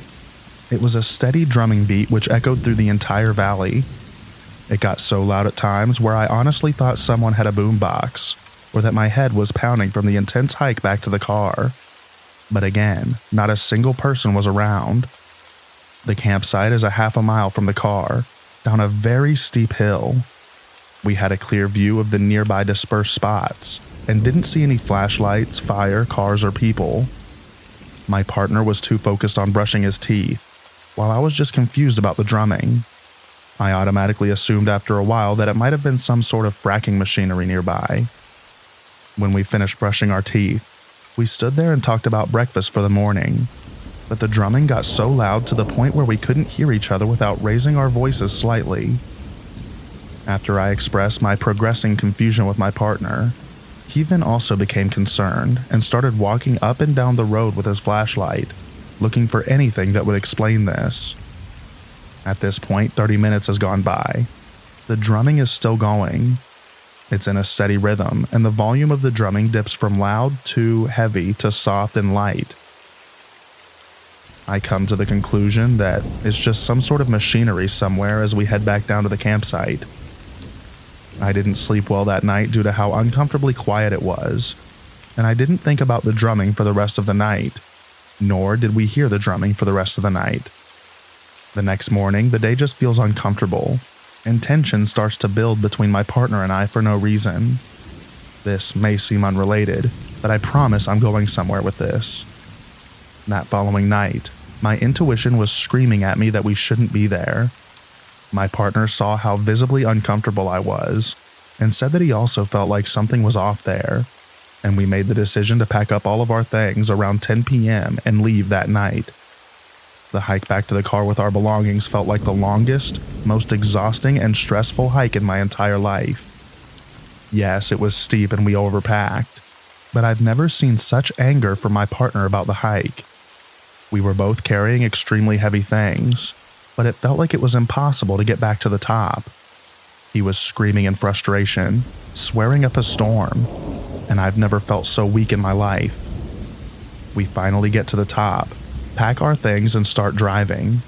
It was a steady drumming beat which echoed through the entire valley. It got so loud at times where I honestly thought someone had a boombox, or that my head was pounding from the intense hike back to the car. But again, not a single person was around. The campsite is a half a mile from the car, down a very steep hill. We had a clear view of the nearby dispersed spots and didn't see any flashlights, fire, cars, or people. My partner was too focused on brushing his teeth, while I was just confused about the drumming. I automatically assumed after a while that it might have been some sort of fracking machinery nearby. When we finished brushing our teeth, we stood there and talked about breakfast for the morning, but the drumming got so loud to the point where we couldn't hear each other without raising our voices slightly. After I expressed my progressing confusion with my partner, he then also became concerned and started walking up and down the road with his flashlight, looking for anything that would explain this. At this point, 30 minutes has gone by. The drumming is still going. It's in a steady rhythm, and the volume of the drumming dips from loud to heavy to soft and light. I come to the conclusion that it's just some sort of machinery somewhere as we head back down to the campsite. I didn't sleep well that night due to how uncomfortably quiet it was, and I didn't think about the drumming for the rest of the night, nor did we hear the drumming for the rest of the night. The next morning, the day just feels uncomfortable, and tension starts to build between my partner and I for no reason. This may seem unrelated, but I promise I'm going somewhere with this. That following night, my intuition was screaming at me that we shouldn't be there. My partner saw how visibly uncomfortable I was, and said that he also felt like something was off there, and we made the decision to pack up all of our things around 10 p.m. and leave that night. The hike back to the car with our belongings felt like the longest, most exhausting and stressful hike in my entire life. Yes, it was steep and we overpacked, but I've never seen such anger from my partner about the hike. We were both carrying extremely heavy things, but it felt like it was impossible to get back to the top. He was screaming in frustration, swearing up a storm, and I've never felt so weak in my life. We finally get to the top, pack our things, and start driving.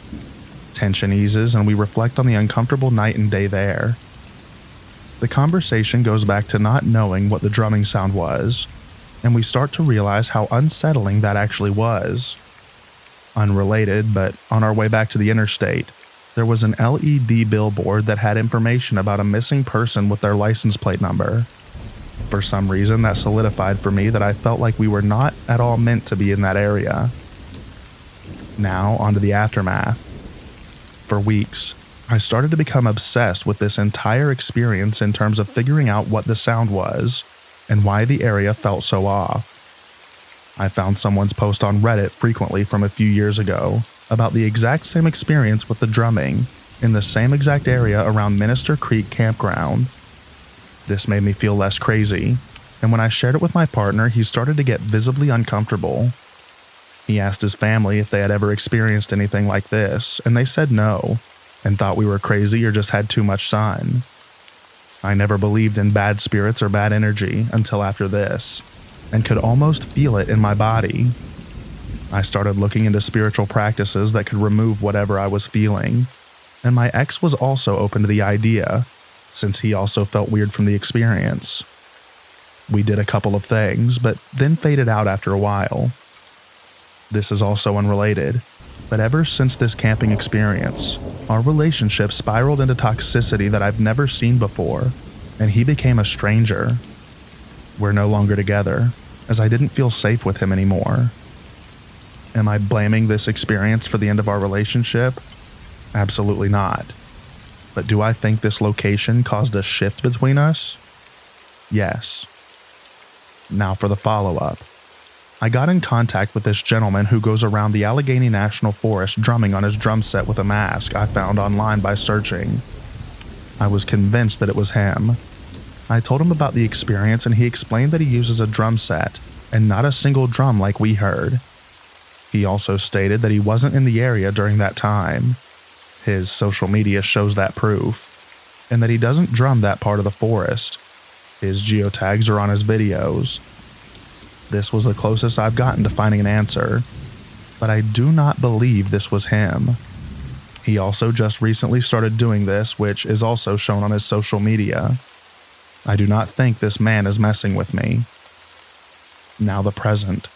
Tension eases and we reflect on the uncomfortable night and day there. The conversation goes back to not knowing what the drumming sound was, and we start to realize how unsettling that actually was. Unrelated, but on our way back to the interstate, there was an LED billboard that had information about a missing person with their license plate number. For some reason, that solidified for me that I felt like we were not at all meant to be in that area. Now, onto the aftermath. For weeks, I started to become obsessed with this entire experience in terms of figuring out what the sound was and why the area felt so off. I found someone's post on Reddit frequently from a few years ago about the exact same experience with the drumming in the same exact area around Minister Creek Campground. This made me feel less crazy, and when I shared it with my partner, he started to get visibly uncomfortable. He asked his family if they had ever experienced anything like this, and they said no, and thought we were crazy or just had too much sun. I never believed in bad spirits or bad energy until after this, and could almost feel it in my body. I started looking into spiritual practices that could remove whatever I was feeling, and my ex was also open to the idea, since he also felt weird from the experience. We did a couple of things, but then faded out after a while. This is also unrelated, but ever since this camping experience, our relationship spiraled into toxicity that I've never seen before, and he became a stranger. We're no longer together, as I didn't feel safe with him anymore. Am I blaming this experience for the end of our relationship? Absolutely not. But do I think this location caused a shift between us? Yes. Now for the follow-up. I got in contact with this gentleman who goes around the Allegheny National Forest drumming on his drum set with a mask I found online by searching. I was convinced that it was him. I told him about the experience and he explained that he uses a drum set and not a single drum like we heard. He also stated that he wasn't in the area during that time. His social media shows that proof, and that he doesn't drum that part of the forest. His geotags are on his videos. This was the closest I've gotten to finding an answer, but I do not believe this was him. He also just recently started doing this, which is also shown on his social media. I do not think this man is messing with me. Now the present.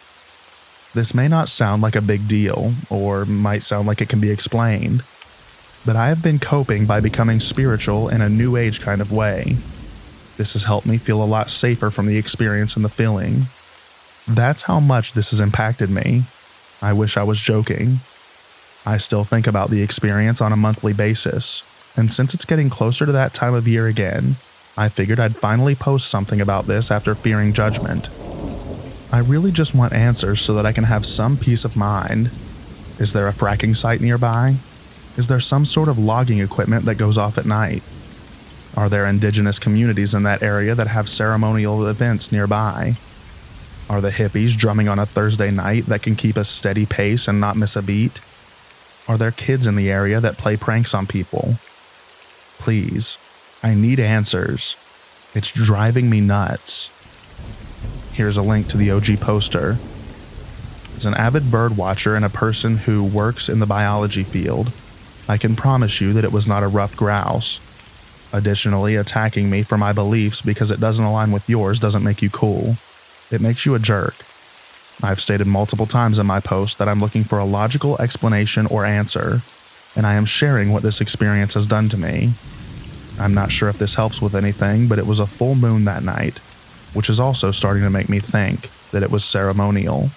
This may not sound like a big deal, or might sound like it can be explained, but I have been coping by becoming spiritual in a new age kind of way. This has helped me feel a lot safer from the experience and the feeling. That's how much this has impacted me. I wish I was joking. I still think about the experience on a monthly basis, and since it's getting closer to that time of year again, I figured I'd finally post something about this after fearing judgment. I really just want answers so that I can have some peace of mind. Is there a fracking site nearby? Is there some sort of logging equipment that goes off at night? Are there indigenous communities in that area that have ceremonial events nearby? Are the hippies drumming on a Thursday night that can keep a steady pace and not miss a beat? Are there kids in the area that play pranks on people? Please, I need answers. It's driving me nuts. Here's a link to the OG poster. As an avid bird watcher and a person who works in the biology field, I can promise you that it was not a ruffed grouse. Additionally, attacking me for my beliefs because it doesn't align with yours doesn't make you cool. It makes you a jerk. I've stated multiple times in my post that I'm looking for a logical explanation or answer, and I am sharing what this experience has done to me. I'm not sure if this helps with anything, but it was a full moon that night, which is also starting to make me think that it was ceremonial.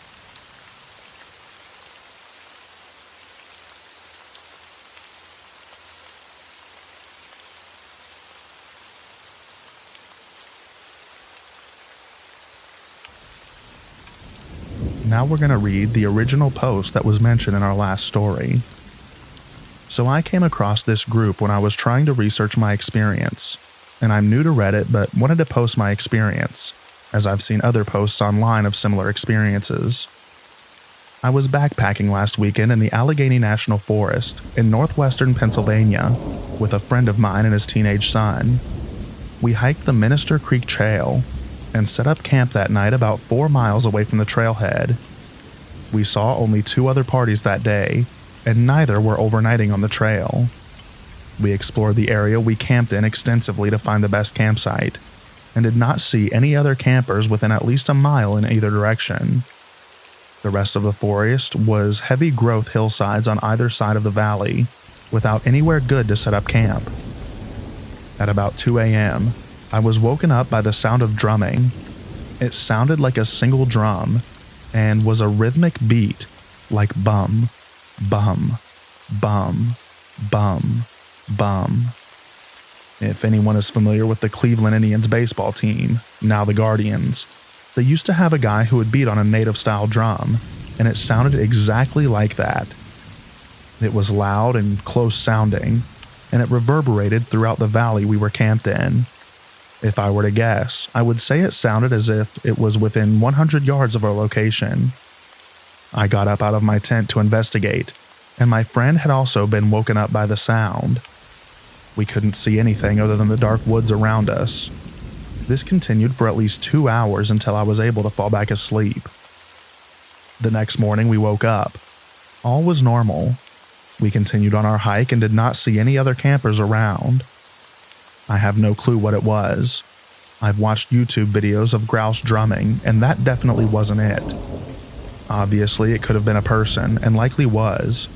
Now we're going to read the original post that was mentioned in our last story. So I came across this group when I was trying to research my experience, and I'm new to Reddit but wanted to post my experience, as I've seen other posts online of similar experiences. I was backpacking last weekend in the Allegheny National Forest in northwestern Pennsylvania with a friend of mine and his teenage son. We hiked the Minister Creek Trail and set up camp that night about 4 miles away from the trailhead. We saw only 2 other parties that day, and neither were overnighting on the trail. We explored the area we camped in extensively to find the best campsite, and did not see any other campers within at least a mile in either direction. The rest of the forest was heavy growth hillsides on either side of the valley, without anywhere good to set up camp. At about 2 a.m., I was woken up by the sound of drumming. It sounded like a single drum, and was a rhythmic beat, like bum, bum, bum, bum, bum. If anyone is familiar with the Cleveland Indians baseball team, now the Guardians, they used to have a guy who would beat on a native-style drum, and it sounded exactly like that. It was loud and close-sounding, and it reverberated throughout the valley we were camped in. If I were to guess, I would say it sounded as if it was within 100 yards of our location. I got up out of my tent to investigate, and my friend had also been woken up by the sound. We couldn't see anything other than the dark woods around us. This continued for at least 2 hours until I was able to fall back asleep. The next morning we woke up. All was normal. We continued on our hike and did not see any other campers around. I have no clue what it was. I've watched YouTube videos of grouse drumming, and that definitely wasn't it. Obviously, it could have been a person, and likely was,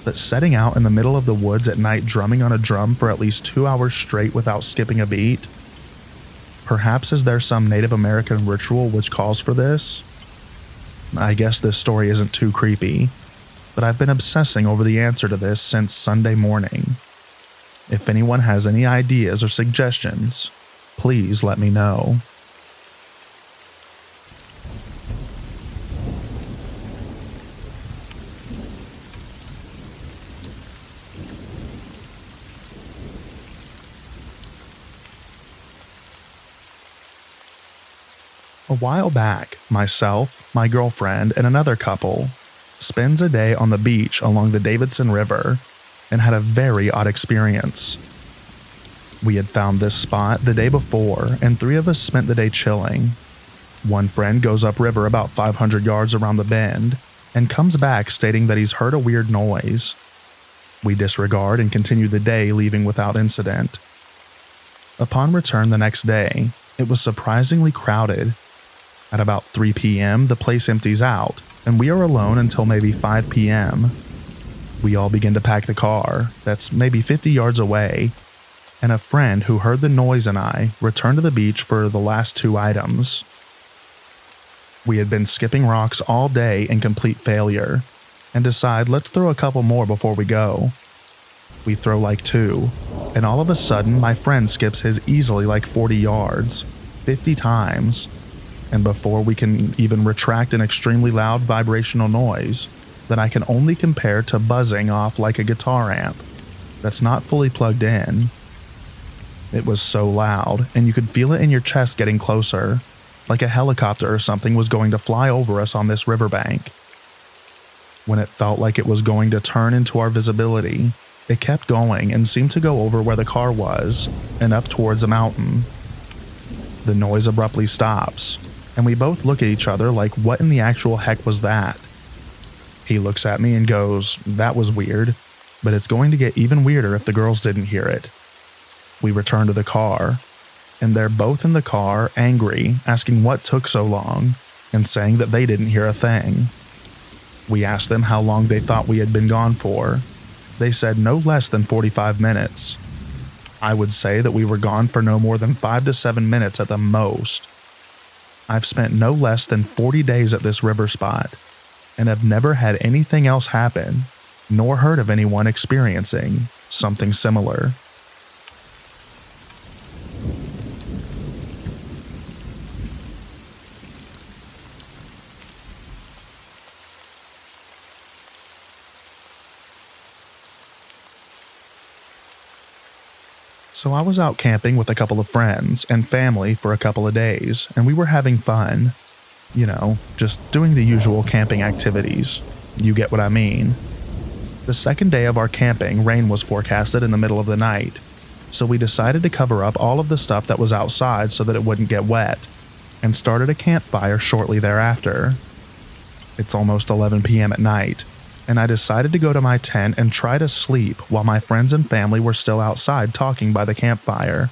but setting out in the middle of the woods at night drumming on a drum for at least 2 hours straight without skipping a beat? Perhaps is there some Native American ritual which calls for this? I guess this story isn't too creepy, but I've been obsessing over the answer to this since Sunday morning. If anyone has any ideas or suggestions, please let me know. A while back, myself, my girlfriend, and another couple spends a day on the beach along the Davidson River and had a very odd experience. We had found this spot the day before, and 3 of us spent the day chilling. One friend goes upriver about 500 yards around the bend and comes back stating that he's heard a weird noise. We disregard and continue the day, leaving without incident. Upon return the next day, It was surprisingly crowded. At about 3 p.m., the place empties out, and we are alone until maybe 5 p.m. We all begin to pack the car, that's maybe 50 yards away, and a friend who heard the noise and I returned to the beach for the last 2 items. We had been skipping rocks all day in complete failure, and decide let's throw a couple more before we go. We throw like 2, and all of a sudden my friend skips his easily like 40 yards, 50 times, and before we can even retract an extremely loud vibrational noise that I can only compare to buzzing off like a guitar amp that's not fully plugged in. It was so loud, and you could feel it in your chest getting closer, like a helicopter or something was going to fly over us on this riverbank. When it felt like it was going to turn into our visibility, it kept going and seemed to go over where the car was and up towards a mountain. The noise abruptly stops, and we both look at each other like, what in the actual heck was that? He looks at me and goes, that was weird, but it's going to get even weirder if the girls didn't hear it. We return to the car, and they're both in the car, angry, asking what took so long, and saying that they didn't hear a thing. We asked them how long they thought we had been gone for. They said no less than 45 minutes. I would say that we were gone for no more than 5 to 7 minutes at the most. I've spent no less than 40 days at this river spot, and have never had anything else happen, nor heard of anyone experiencing something similar. So I was out camping with a couple of friends and family for a couple of days, and we were having fun. You know, just doing the usual camping activities. You get what I mean. The second day of our camping, rain was forecasted in the middle of the night, so we decided to cover up all of the stuff that was outside so that it wouldn't get wet, and started a campfire shortly thereafter. It's almost 11 p.m. at night, and I decided to go to my tent and try to sleep while my friends and family were still outside talking by the campfire.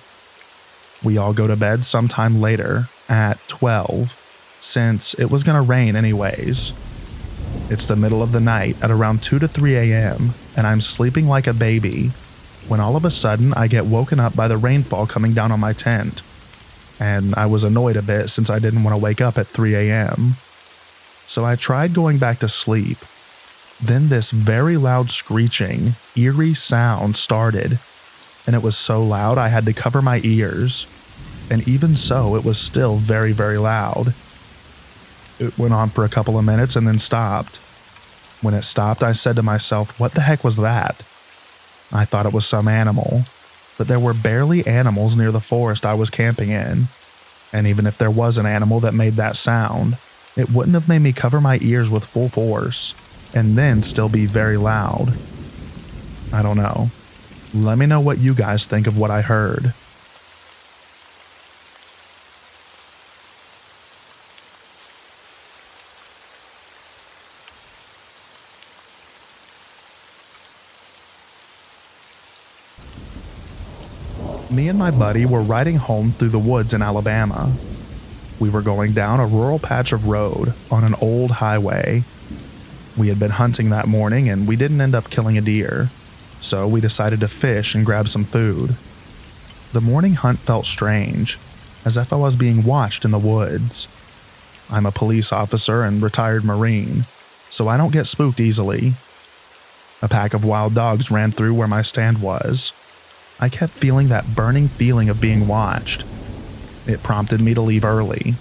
We all go to bed sometime later, at 12, since it was gonna rain anyways. It's the middle of the night at around 2 to 3 a.m., and I'm sleeping like a baby, when all of a sudden I get woken up by the rainfall coming down on my tent, and I was annoyed a bit since I didn't want to wake up at 3 a.m. So I tried going back to sleep. Then this very loud screeching, eerie sound started, and it was so loud I had to cover my ears, and even so it was still very, very loud. It went on for a couple of minutes and then stopped. When it stopped, I said to myself, what the heck was that? I thought it was some animal, but there were barely animals near the forest I was camping in, and even if there was an animal that made that sound, it wouldn't have made me cover my ears with full force, and then still be very loud. I don't know. Let me know what you guys think of what I heard. Me and my buddy were riding home through the woods in Alabama. We were going down a rural patch of road on an old highway. We had been hunting that morning and we didn't end up killing a deer, so we decided to fish and grab some food. The morning hunt felt strange, as if I was being watched in the woods. I'm a police officer and retired Marine, so I don't get spooked easily. A pack of wild dogs ran through where my stand was. I kept feeling that burning feeling of being watched. It prompted me to leave early.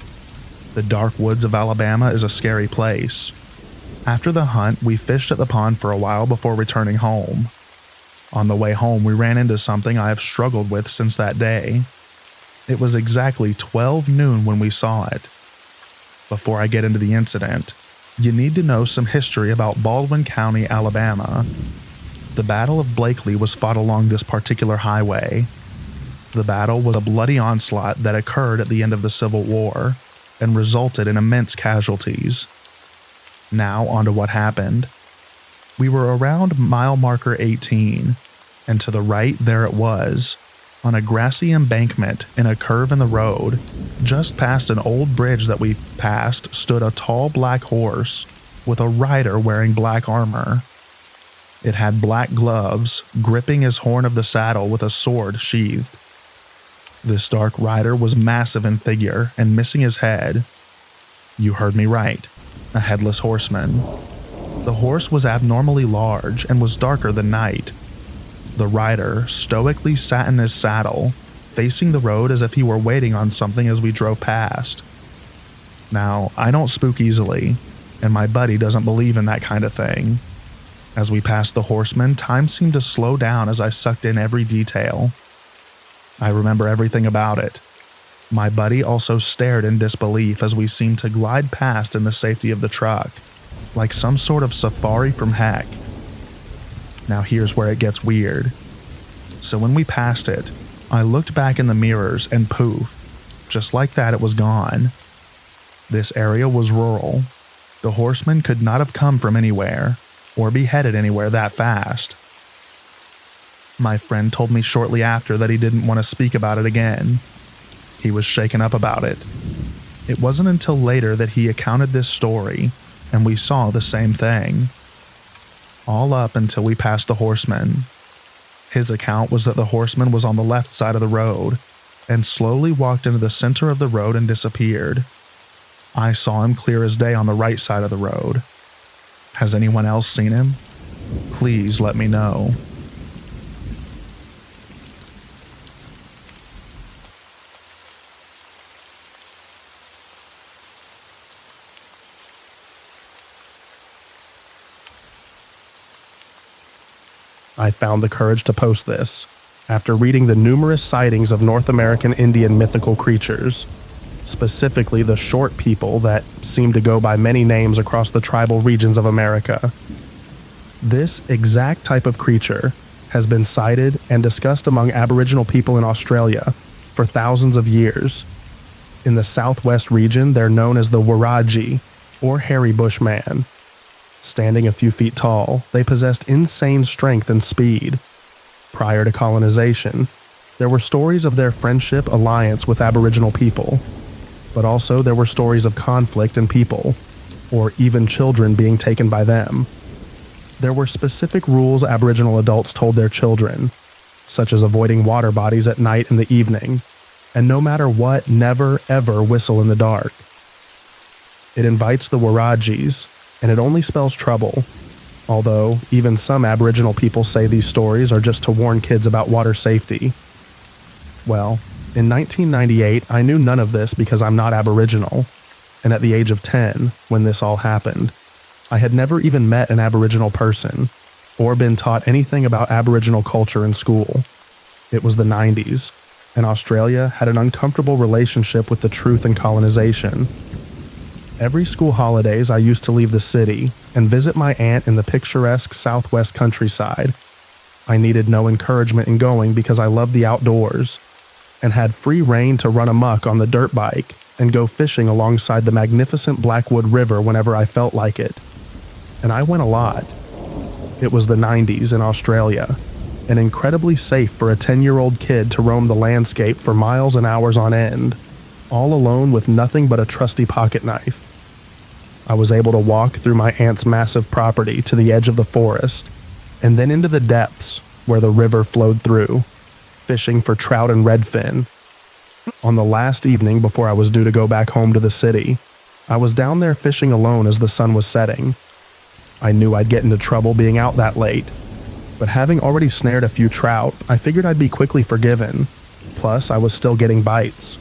The dark woods of Alabama is a scary place. After the hunt, we fished at the pond for a while before returning home. On the way home, we ran into something I have struggled with since that day. It was exactly 12 noon when we saw it. Before I get into the incident, you need to know some history about Baldwin County, Alabama. The Battle of Blakely was fought along this particular highway. The battle was a bloody onslaught that occurred at the end of the Civil War and resulted in immense casualties. Now onto what happened. We were around mile marker 18, and to the right there it was, on a grassy embankment in a curve in the road, Just past an old bridge that we passed stood a tall black horse with a rider wearing black armor. It had black gloves, gripping his horn of the saddle with a sword sheathed. This dark rider was massive in figure and missing his head. You heard me right, a headless horseman. The horse was abnormally large and was darker than night. The rider stoically sat in his saddle, facing the road as if he were waiting on something as we drove past. Now, I don't spook easily, and my buddy doesn't believe in that kind of thing. As we passed the horseman, time seemed to slow down as I sucked in every detail. I remember everything about it. My buddy also stared in disbelief as we seemed to glide past in the safety of the truck, like some sort of safari from heck. Now here's where it gets weird. So when we passed it, I looked back in the mirrors and poof, just like that it was gone. This area was rural. The horseman could not have come from anywhere, or be headed anywhere that fast. My friend told me shortly after that he didn't want to speak about it again. He was shaken up about it. It wasn't until later that he recounted this story, and we saw the same thing. All up until we passed the horseman. His account was that the horseman was on the left side of the road, and slowly walked into the center of the road and disappeared. I saw him clear as day on the right side of the road. Has anyone else seen him? Please let me know. I found the courage to post this after reading the numerous sightings of North American Indian mythical creatures, specifically the short people that seem to go by many names across the tribal regions of America. This exact type of creature has been sighted and discussed among Aboriginal people in Australia for thousands of years. In the southwest region, they're known as the Waraji, or hairy bushman. Standing a few feet tall, they possessed insane strength and speed. Prior to colonization, there were stories of their friendship alliance with Aboriginal people, but also there were stories of conflict and people, or even children being taken by them. There were specific rules Aboriginal adults told their children, such as avoiding water bodies at night and the evening, and no matter what, never ever whistle in the dark. It invites the Warajis, and it only spells trouble, although even some Aboriginal people say these stories are just to warn kids about water safety. Well, in 1998, I knew none of this because I'm not Aboriginal, and at the age of 10, when this all happened, I had never even met an Aboriginal person, or been taught anything about Aboriginal culture in school. It was the 90s, and Australia had an uncomfortable relationship with the truth and colonization. Every school holidays, I used to leave the city and visit my aunt in the picturesque southwest countryside. I needed no encouragement in going because I loved the outdoors, and had free rein to run amok on the dirt bike and go fishing alongside the magnificent Blackwood River whenever I felt like it. And I went a lot. It was the 90s in Australia, and incredibly safe for a 10-year-old kid to roam the landscape for miles and hours on end, all alone with nothing but a trusty pocket knife. I was able to walk through my aunt's massive property to the edge of the forest, and then into the depths where the river flowed through, fishing for trout and redfin. On the last evening before I was due to go back home to the city, I was down there fishing alone as the sun was setting. I knew I'd get into trouble being out that late, but having already snared a few trout, I figured I'd be quickly forgiven. Plus, I was still getting bites.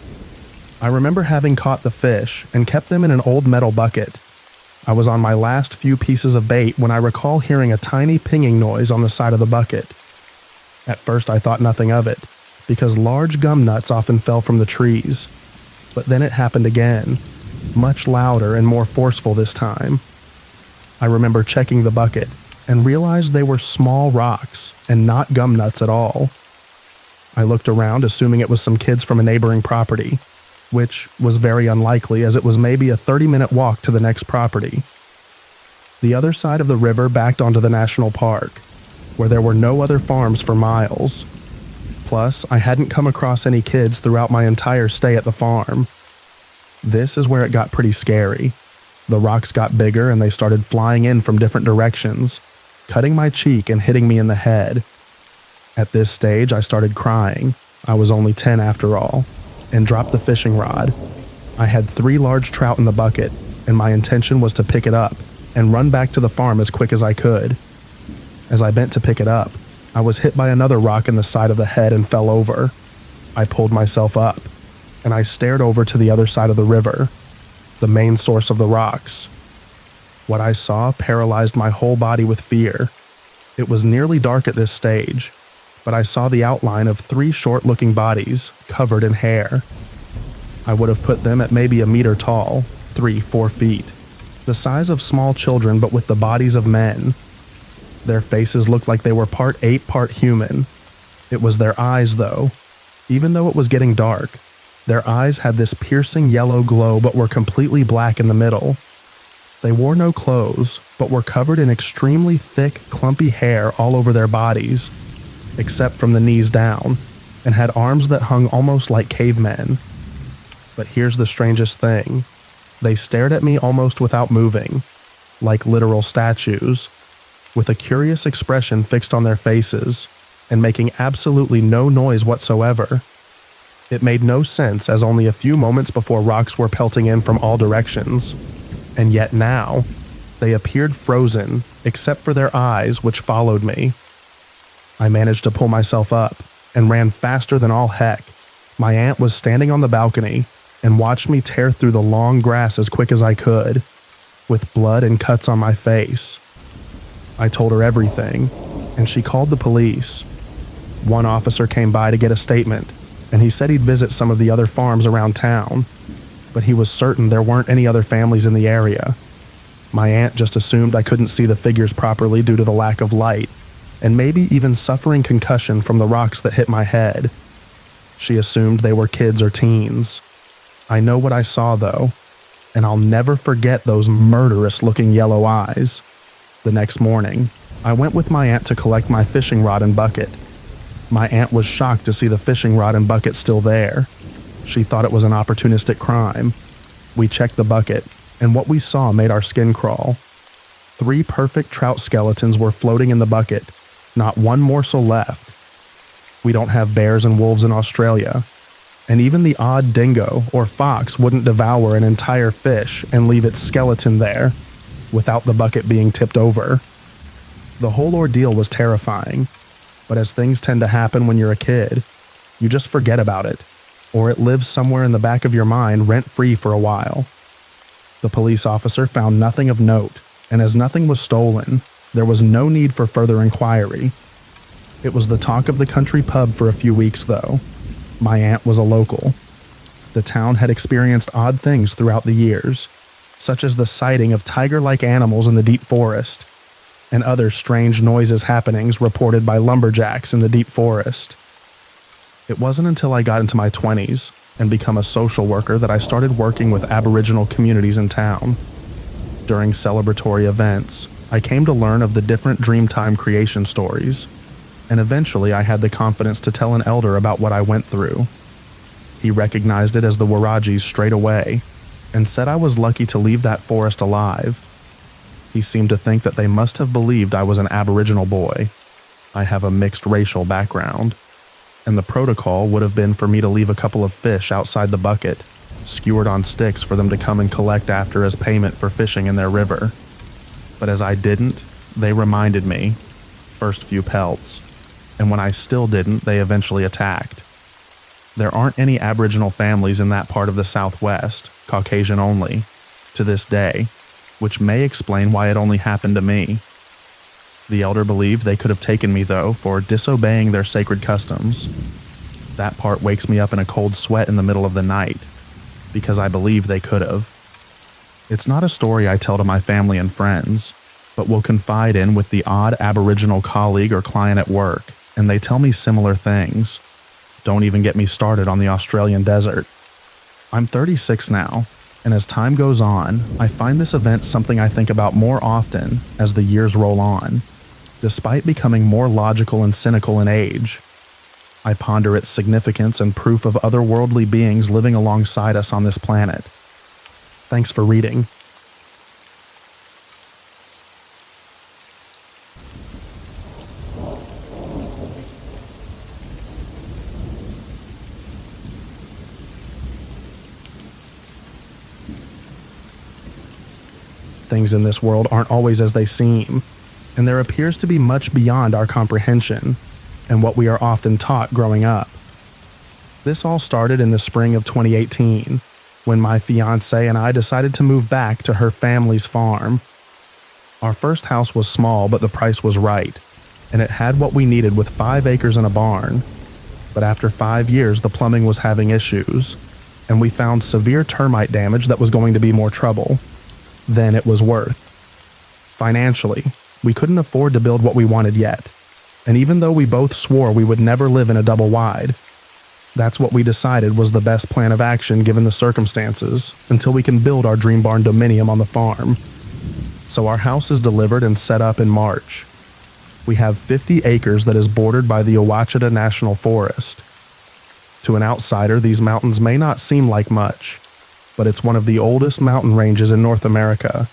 I remember having caught the fish and kept them in an old metal bucket. I was on my last few pieces of bait when I recall hearing a tiny pinging noise on the side of the bucket. At first I thought nothing of it, because large gum nuts often fell from the trees. But then it happened again, much louder and more forceful this time. I remember checking the bucket and realized they were small rocks and not gum nuts at all. I looked around, assuming it was some kids from a neighboring property, which was very unlikely as it was maybe a 30-minute walk to the next property. The other side of the river backed onto the national park, where there were no other farms for miles. Plus, I hadn't come across any kids throughout my entire stay at the farm, This is where it got pretty scary. The rocks got bigger and they started flying in from different directions, cutting my cheek and hitting me in the head. At this stage, I started crying. I was only 10 after all, and dropped the fishing rod. I had 3 large trout in the bucket, and my intention was to pick it up and run back to the farm as quick as I could. As I bent to pick it up, I was hit by another rock in the side of the head and fell over. I pulled myself up, and I stared over to the other side of the river, the main source of the rocks. What I saw paralyzed my whole body with fear. It was nearly dark at this stage, but I saw the outline of 3 short-looking bodies covered in hair. I would have put them at maybe a meter tall, 3-4 feet, the size of small children but with the bodies of men. Their faces looked like they were part ape, part human. It was their eyes, though. Even though it was getting dark, their eyes had this piercing yellow glow but were completely black in the middle. They wore no clothes, but were covered in extremely thick, clumpy hair all over their bodies, except from the knees down, and had arms that hung almost like cavemen. But here's the strangest thing. They stared at me almost without moving, like literal statues, with a curious expression fixed on their faces, and making absolutely no noise whatsoever. It made no sense, as only a few moments before rocks were pelting in from all directions, and yet now, they appeared frozen, except for their eyes, which followed me. I managed to pull myself up, and ran faster than all heck. My aunt was standing on the balcony, and watched me tear through the long grass as quick as I could, with blood and cuts on my face. I told her everything, and she called the police. One officer came by to get a statement, and he said he'd visit some of the other farms around town, but he was certain there weren't any other families in the area. My aunt just assumed I couldn't see the figures properly due to the lack of light, and maybe even suffering concussion from the rocks that hit my head. She assumed they were kids or teens. I know what I saw, though, and I'll never forget those murderous-looking yellow eyes. The next morning, I went with my aunt to collect my fishing rod and bucket. My aunt was shocked to see the fishing rod and bucket still there. She thought it was an opportunistic crime. We checked the bucket, and what we saw made our skin crawl. 3 perfect trout skeletons were floating in the bucket, not one morsel left. We don't have bears and wolves in Australia, and even the odd dingo or fox wouldn't devour an entire fish and leave its skeleton there without the bucket being tipped over. The whole ordeal was terrifying, but as things tend to happen when you're a kid, you just forget about it, or it lives somewhere in the back of your mind rent-free for a while. The police officer found nothing of note, and as nothing was stolen, there was no need for further inquiry. It was the talk of the country pub for a few weeks, though. My aunt was a local. The town had experienced odd things throughout the years, such as the sighting of tiger-like animals in the deep forest, and other strange noises happenings reported by lumberjacks in the deep forest. It wasn't until I got into my 20s and become a social worker that I started working with Aboriginal communities in town. During celebratory events, I came to learn of the different Dreamtime creation stories, and eventually I had the confidence to tell an elder about what I went through. He recognized it as the Warajis straight away, and said I was lucky to leave that forest alive. He seemed to think that they must have believed I was an Aboriginal boy. I have a mixed racial background, and the protocol would have been for me to leave a couple of fish outside the bucket, skewered on sticks for them to come and collect after as payment for fishing in their river. But as I didn't, they reminded me, first few pelts, and when I still didn't, they eventually attacked. There aren't any Aboriginal families in that part of the Southwest, Caucasian only, to this day, which may explain why it only happened to me. The elder believed they could have taken me, though, for disobeying their sacred customs. That part wakes me up in a cold sweat in the middle of the night, because I believe they could have. It's not a story I tell to my family and friends, but will confide in with the odd Aboriginal colleague or client at work, and they tell me similar things. Don't even get me started on the Australian desert. I'm 36 now, and as time goes on, I find this event something I think about more often as the years roll on. Despite becoming more logical and cynical in age, I ponder its significance and proof of otherworldly beings living alongside us on this planet, Thanks for reading. Things in this world aren't always as they seem, and there appears to be much beyond our comprehension and what we are often taught growing up. This all started in the spring of 2018, when my fiancée and I decided to move back to her family's farm. Our first house was small, but the price was right, and it had what we needed with 5 acres and a barn. But after 5 years, the plumbing was having issues, and we found severe termite damage that was going to be more trouble than it was worth. Financially, we couldn't afford to build what we wanted yet, and even though we both swore we would never live in a double wide, that's what we decided was the best plan of action given the circumstances until we can build our dream barn dominium on the farm. So our house is delivered and set up in March. We have 50 acres that is bordered by the Ouachita National Forest. To an outsider, these mountains may not seem like much, but it's one of the oldest mountain ranges in North America,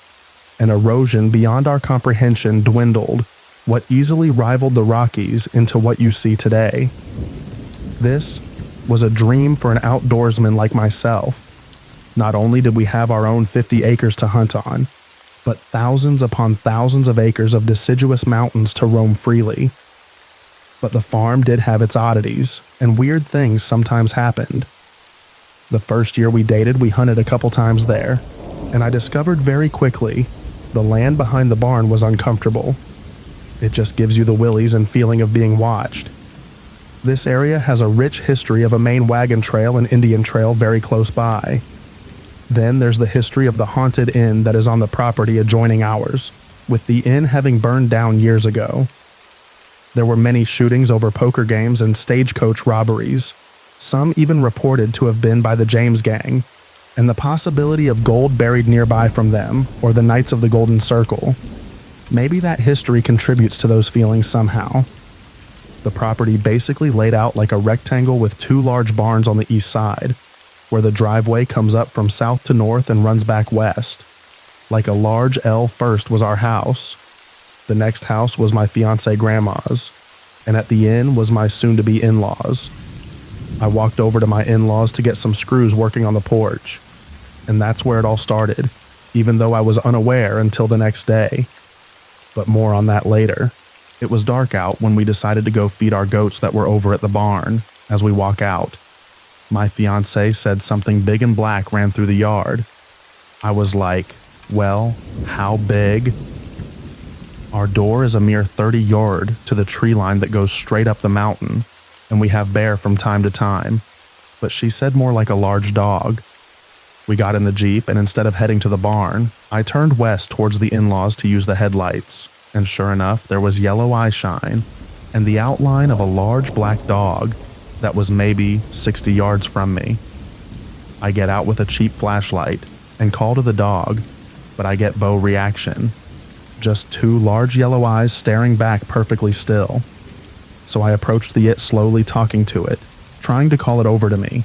and erosion beyond our comprehension dwindled what easily rivaled the Rockies into what you see today. This was a dream for an outdoorsman like myself. Not only did we have our own 50 acres to hunt on, but thousands upon thousands of acres of deciduous mountains to roam freely. But the farm did have its oddities, and weird things sometimes happened. The first year we dated, we hunted a couple times there, and I discovered very quickly the land behind the barn was uncomfortable. It just gives you the willies and feeling of being watched. This area has a rich history of a main wagon trail and Indian trail very close by. Then there's the history of the haunted inn that is on the property adjoining ours, with the inn having burned down years ago. There were many shootings over poker games and stagecoach robberies, some even reported to have been by the James Gang, and the possibility of gold buried nearby from them, or the Knights of the Golden Circle. Maybe that history contributes to those feelings somehow. The property basically laid out like a rectangle with 2 large barns on the east side, where the driveway comes up from south to north and runs back west. Like a large L first was our house. The next house was my fiancée grandma's, and at the inn was my soon-to-be in-laws. I walked over to my in-laws to get some screws working on the porch, and that's where it all started, even though I was unaware until the next day. But more on that later. It was dark out when we decided to go feed our goats that were over at the barn. As we walk out, my fiancée said something big and black ran through the yard. I was like, well, how big? Our door is a mere 30 yard to the tree line that goes straight up the mountain, and we have bear from time to time, but she said more like a large dog. We got in the Jeep, and instead of heading to the barn, I turned west towards the in-laws to use the headlights, and sure enough, there was yellow eye shine and the outline of a large black dog that was maybe 60 yards from me. I get out with a cheap flashlight and call to the dog, but I get bow reaction. Just 2 large yellow eyes staring back perfectly still. So I approached the it slowly, talking to it, trying to call it over to me,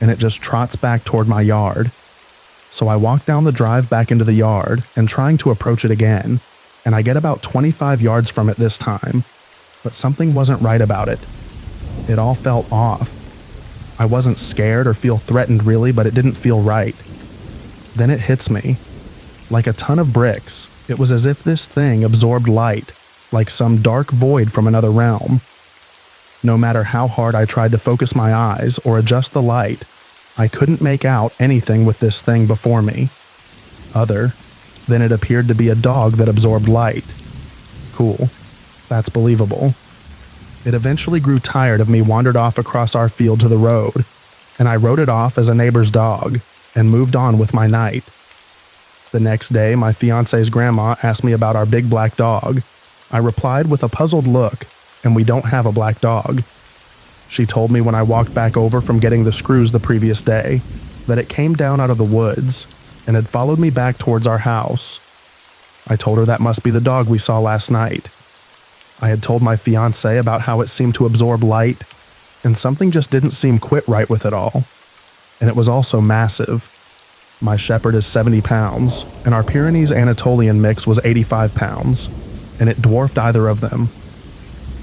and it just trots back toward my yard. So I walk down the drive back into the yard and trying to approach it again, and I get about 25 yards from it this time, but something wasn't right about it. It all felt off. I wasn't scared or feel threatened really, but it didn't feel right. Then it hits me. Like a ton of bricks, it was as if this thing absorbed light, like some dark void from another realm. No matter how hard I tried to focus my eyes or adjust the light, I couldn't make out anything with this thing before me. Other than it appeared to be a dog that absorbed light. Cool. That's believable. It eventually grew tired of me, wandered off across our field to the road, and I wrote it off as a neighbor's dog and moved on with my night. The next day, my fiancé's grandma asked me about our big black dog. I replied with a puzzled look, and we don't have a black dog. She told me when I walked back over from getting the screws the previous day that it came down out of the woods and had followed me back towards our house. I told her that must be the dog we saw last night. I had told my fiancé about how it seemed to absorb light, and something just didn't seem quite right with it all. And it was also massive. My shepherd is 70 pounds, and our Pyrenees Anatolian mix was 85 pounds, and it dwarfed either of them.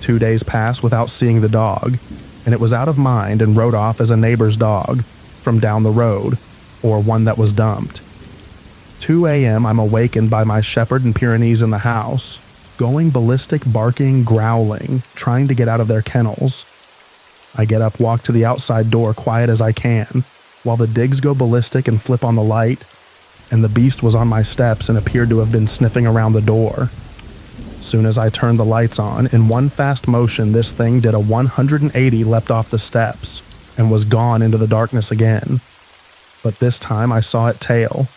2 days passed without seeing the dog, and it was out of mind and rode off as a neighbor's dog from down the road, or one that was dumped. 2 a.m. I'm awakened by my shepherd and Pyrenees in the house, going ballistic, barking, growling, trying to get out of their kennels. I get up, walk to the outside door quiet as I can, while the digs go ballistic and flip on the light, and the beast was on my steps and appeared to have been sniffing around the door. Soon as I turned the lights on, in one fast motion this thing did a 180, leapt off the steps, and was gone into the darkness again. But this time I saw it tail,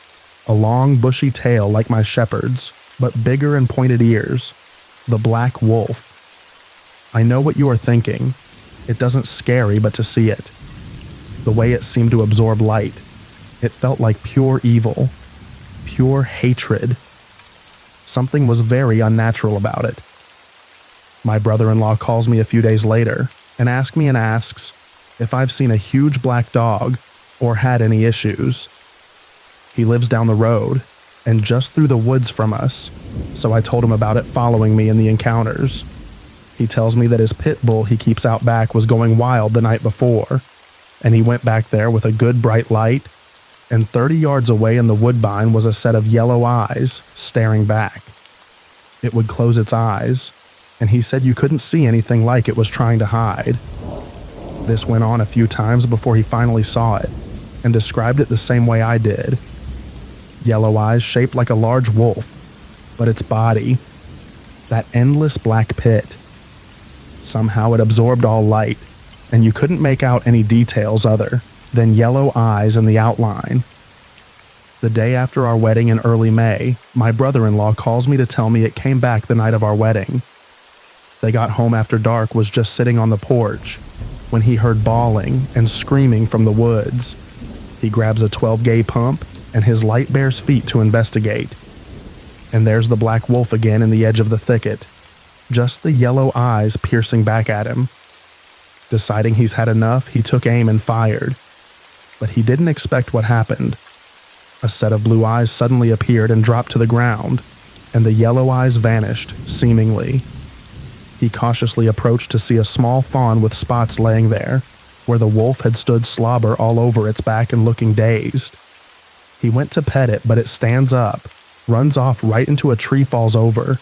a long bushy tail like my shepherd's, but bigger and pointed ears, the black wolf. I know what you are thinking. It doesn't scary but to see it. The way it seemed to absorb light, it felt like pure evil, pure hatred. Something was very unnatural about it. My brother-in-law calls me a few days later and asks if I've seen a huge black dog or had any issues. He lives down the road and just through the woods from us, so I told him about it following me in the encounters. He tells me that his pit bull he keeps out back was going wild the night before, and he went back there with a good bright light, and 30 yards away in the woodbine was a set of yellow eyes staring back. It would close its eyes, and he said you couldn't see anything like it was trying to hide. This went on a few times before he finally saw it, and described it the same way I did. Yellow eyes shaped like a large wolf, but its body, that endless black pit. Somehow it absorbed all light, and you couldn't make out any details other than yellow eyes in the outline. The day after our wedding in early May, my brother-in-law calls me to tell me it came back the night of our wedding. They got home after dark, was just sitting on the porch, when he heard bawling and screaming from the woods. He grabs a 12-gauge pump, and his light bears feet to investigate. And there's the black wolf again in the edge of the thicket, just the yellow eyes piercing back at him. Deciding he's had enough, he took aim and fired. But he didn't expect what happened. A set of blue eyes suddenly appeared and dropped to the ground, and the yellow eyes vanished, seemingly. He cautiously approached to see a small fawn with spots laying there, where the wolf had stood slobber all over its back and looking dazed. He went to pet it, but it stands up, runs off right into a tree, falls over,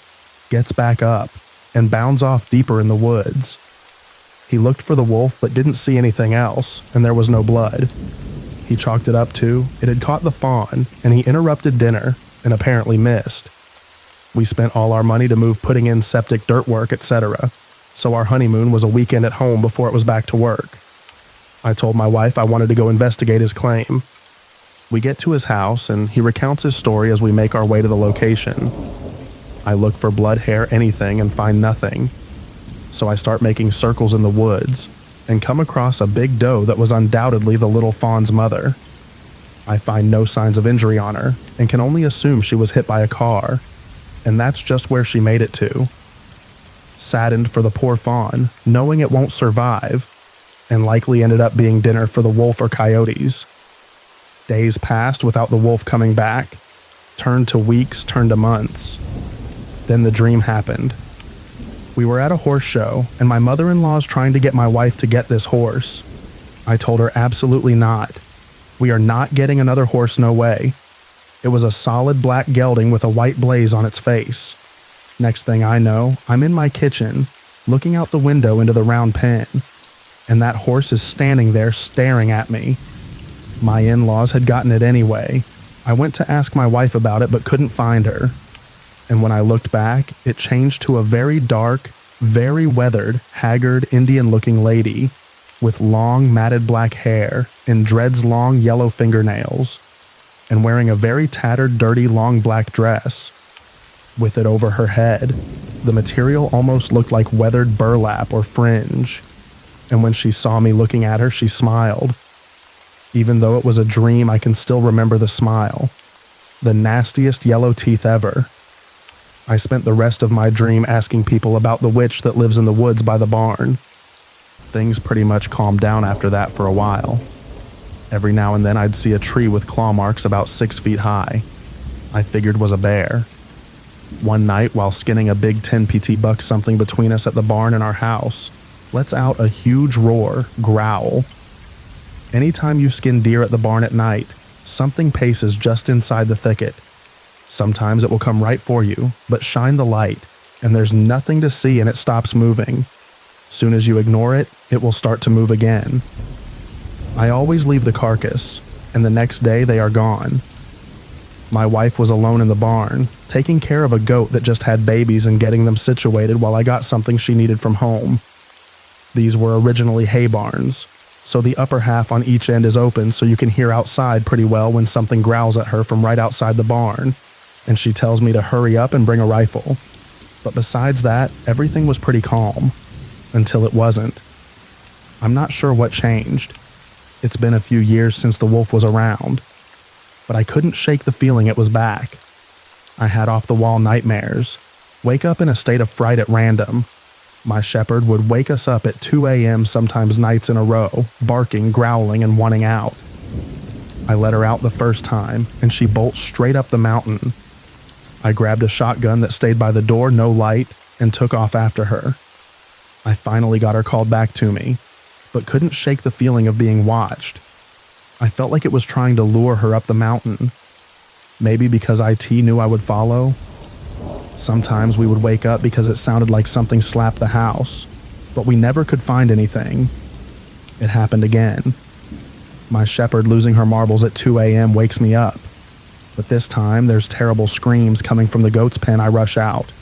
gets back up, and bounds off deeper in the woods. He looked for the wolf but didn't see anything else, and there was no blood. He chalked it up to it had caught the fawn, and he interrupted dinner and apparently missed. We spent all our money to move, putting in septic, dirt work, etc., so our honeymoon was a weekend at home before it was back to work. I told my wife I wanted to go investigate his claim. We get to his house, and he recounts his story as we make our way to the location. I look for blood, hair, anything, and find nothing. So I start making circles in the woods, and come across a big doe that was undoubtedly the little fawn's mother. I find no signs of injury on her, and can only assume she was hit by a car, and that's just where she made it to. Saddened for the poor fawn, knowing it won't survive, and likely ended up being dinner for the wolf or coyotes. Days passed without the wolf coming back, turned to weeks, turned to months. Then the dream happened. We were at a horse show, and my mother-in-law's trying to get my wife to get this horse. I told her absolutely not. We are not getting another horse, no way. It was a solid black gelding with a white blaze on its face. Next thing I know, I'm in my kitchen, looking out the window into the round pen, and that horse is standing there staring at me. My in-laws had gotten it anyway. I went to ask my wife about it but couldn't find her. And when I looked back, it changed to a very dark, very weathered, haggard, Indian-looking lady with long, matted black hair and dreads long yellow fingernails, and wearing a very tattered, dirty, long black dress. With it over her head, the material almost looked like weathered burlap or fringe, and when she saw me looking at her, she smiled. Even though it was a dream, I can still remember the smile. The nastiest yellow teeth ever. I spent the rest of my dream asking people about the witch that lives in the woods by the barn. Things pretty much calmed down after that for a while. Every now and then I'd see a tree with claw marks about 6 feet high. I figured was a bear. One night, while skinning a big 10 PT buck something between us at the barn and our house, lets out a huge roar, growl. Anytime you skin deer at the barn at night, something paces just inside the thicket. Sometimes it will come right for you, but shine the light, and there's nothing to see and it stops moving. Soon as you ignore it, it will start to move again. I always leave the carcass, and the next day they are gone. My wife was alone in the barn, taking care of a goat that just had babies and getting them situated while I got something she needed from home. These were originally hay barns, so the upper half on each end is open so you can hear outside pretty well when something growls at her from right outside the barn, and she tells me to hurry up and bring a rifle. But besides that, everything was pretty calm, until it wasn't. I'm not sure what changed. It's been a few years since the wolf was around, but I couldn't shake the feeling it was back. I had off-the-wall nightmares, wake up in a state of fright at random. My shepherd would wake us up at 2 a.m. sometimes nights in a row, barking, growling, and wanting out. I let her out the first time, and she bolts straight up the mountain. I grabbed a shotgun that stayed by the door, no light, and took off after her. I finally got her called back to me, but couldn't shake the feeling of being watched. I felt like it was trying to lure her up the mountain. Maybe because IT knew I would follow. Sometimes we would wake up because it sounded like something slapped the house, but we never could find anything. It happened again. My shepherd losing her marbles at 2 a.m. wakes me up, but this time there's terrible screams coming from the goat's pen. I rush out,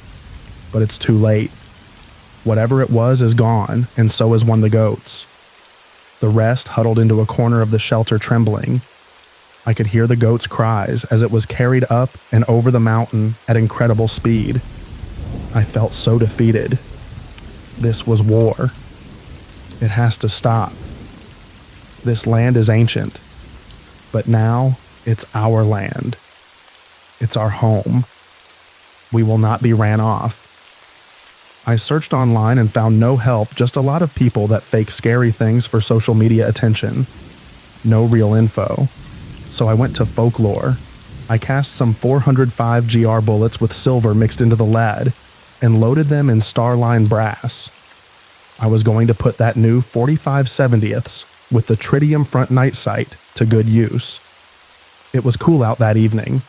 but it's too late. Whatever it was is gone, and so is one of the goats. The rest huddled into a corner of the shelter trembling. I could hear the goat's cries as it was carried up and over the mountain at incredible speed. I felt so defeated. This was war. It has to stop. This land is ancient, but now it's our land. It's our home. We will not be ran off. I searched online and found no help, just a lot of people that fake scary things for social media attention. No real info. So I went to folklore. I cast some 405 GR bullets with silver mixed into the lead and loaded them in starline brass. I was going to put that new 45/70ths with the tritium front night sight to good use. It was cool out that evening.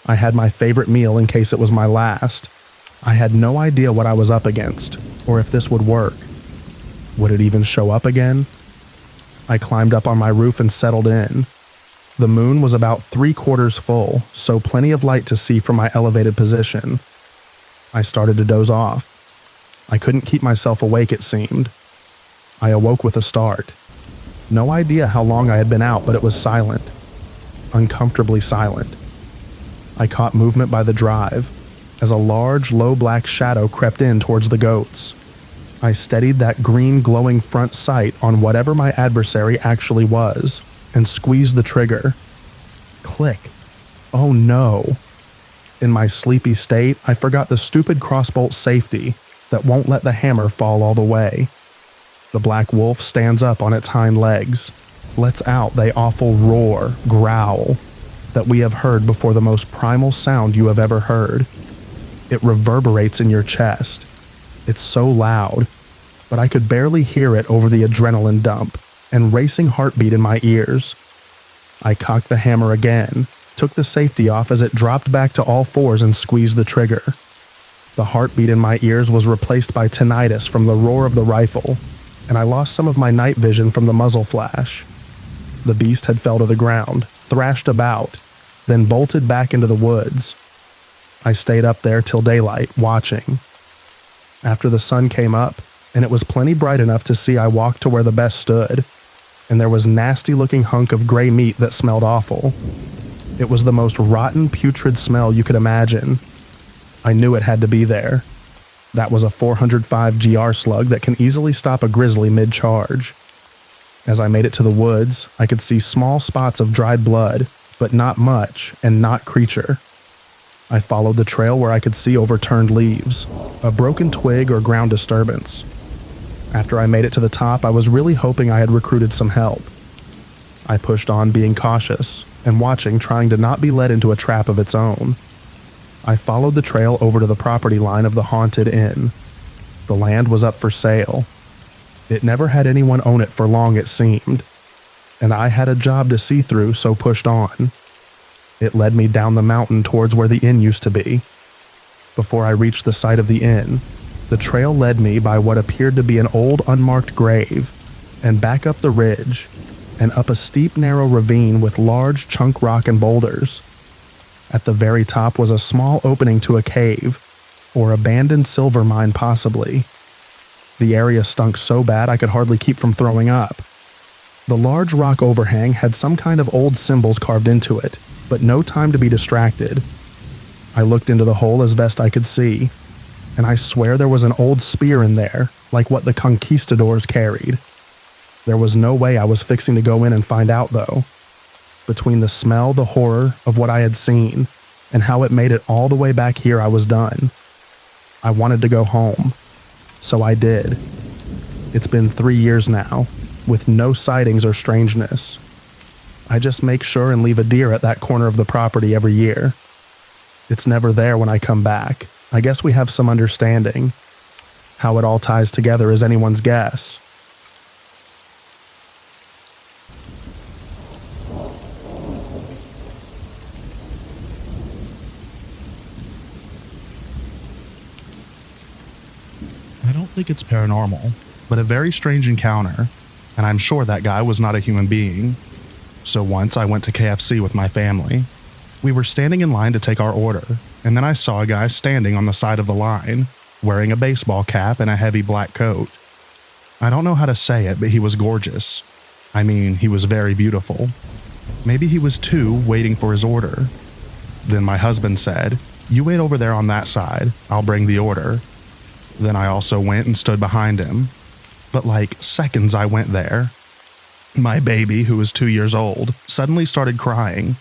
I had my favorite meal in case it was my last. I had no idea what I was up against, or if this would work. Would it even show up again? I climbed up on my roof and settled in. The moon was about 3/4 full, so plenty of light to see from my elevated position. I started to doze off. I couldn't keep myself awake, it seemed. I awoke with a start. No idea how long I had been out, but it was silent. Uncomfortably silent. I caught movement by the drive, as a large, low black shadow crept in towards the goats. I steadied that green glowing front sight on whatever my adversary actually was, and squeezed the trigger. Click. Oh no. In my sleepy state, I forgot the stupid crossbolt safety that won't let the hammer fall all the way. The black wolf stands up on its hind legs, lets out the awful roar, growl, that we have heard before the most primal sound you have ever heard. It reverberates in your chest. It's so loud, but I could barely hear it over the adrenaline dump and racing heartbeat in my ears. I cocked the hammer again, took the safety off as it dropped back to all fours and squeezed the trigger. The heartbeat in my ears was replaced by tinnitus from the roar of the rifle, and I lost some of my night vision from the muzzle flash. The beast had fell to the ground, thrashed about, then bolted back into the woods. I stayed up there till daylight, watching. After the sun came up, and it was plenty bright enough to see, I walked to where the best stood, and there was nasty-looking hunk of gray meat that smelled awful. It was the most rotten, putrid smell you could imagine. I knew it had to be there. That was a 405 GR slug that can easily stop a grizzly mid-charge. As I made it to the woods, I could see small spots of dried blood, but not much, and not creature. I followed the trail where I could see overturned leaves, a broken twig or ground disturbance. After I made it to the top, I was really hoping I had recruited some help. I pushed on, being cautious and watching, trying to not be led into a trap of its own. I followed the trail over to the property line of the haunted inn. The land was up for sale. It never had anyone own it for long, it seemed, and I had a job to see through, so pushed on. It led me down the mountain towards where the inn used to be. Before I reached the site of the inn, the trail led me by what appeared to be an old unmarked grave, and back up the ridge, and up a steep narrow ravine with large chunk rock and boulders. At the very top was a small opening to a cave, or abandoned silver mine possibly. The area stunk so bad I could hardly keep from throwing up. The large rock overhang had some kind of old symbols carved into it, but no time to be distracted. I looked into the hole as best I could see, and I swear there was an old spear in there, like what the conquistadors carried. There was no way I was fixing to go in and find out, though. Between the smell, the horror of what I had seen, and how it made it all the way back here, I was done. I wanted to go home, so I did. It's been 3 years now, with no sightings or strangeness. I just make sure and leave a deer at that corner of the property every year. It's never there when I come back. I guess we have some understanding. How it all ties together is anyone's guess. I don't think it's paranormal, but a very strange encounter, and I'm sure that guy was not a human being. So once I went to KFC with my family. We were standing in line to take our order, and then I saw a guy standing on the side of the line, wearing a baseball cap and a heavy black coat. I don't know how to say it, but he was gorgeous. I mean, he was very beautiful. Maybe he was too, waiting for his order. Then my husband said, "You wait over there on that side, I'll bring the order." Then I also went and stood behind him. But like seconds I went there, my baby, who was 2 years old, suddenly started crying.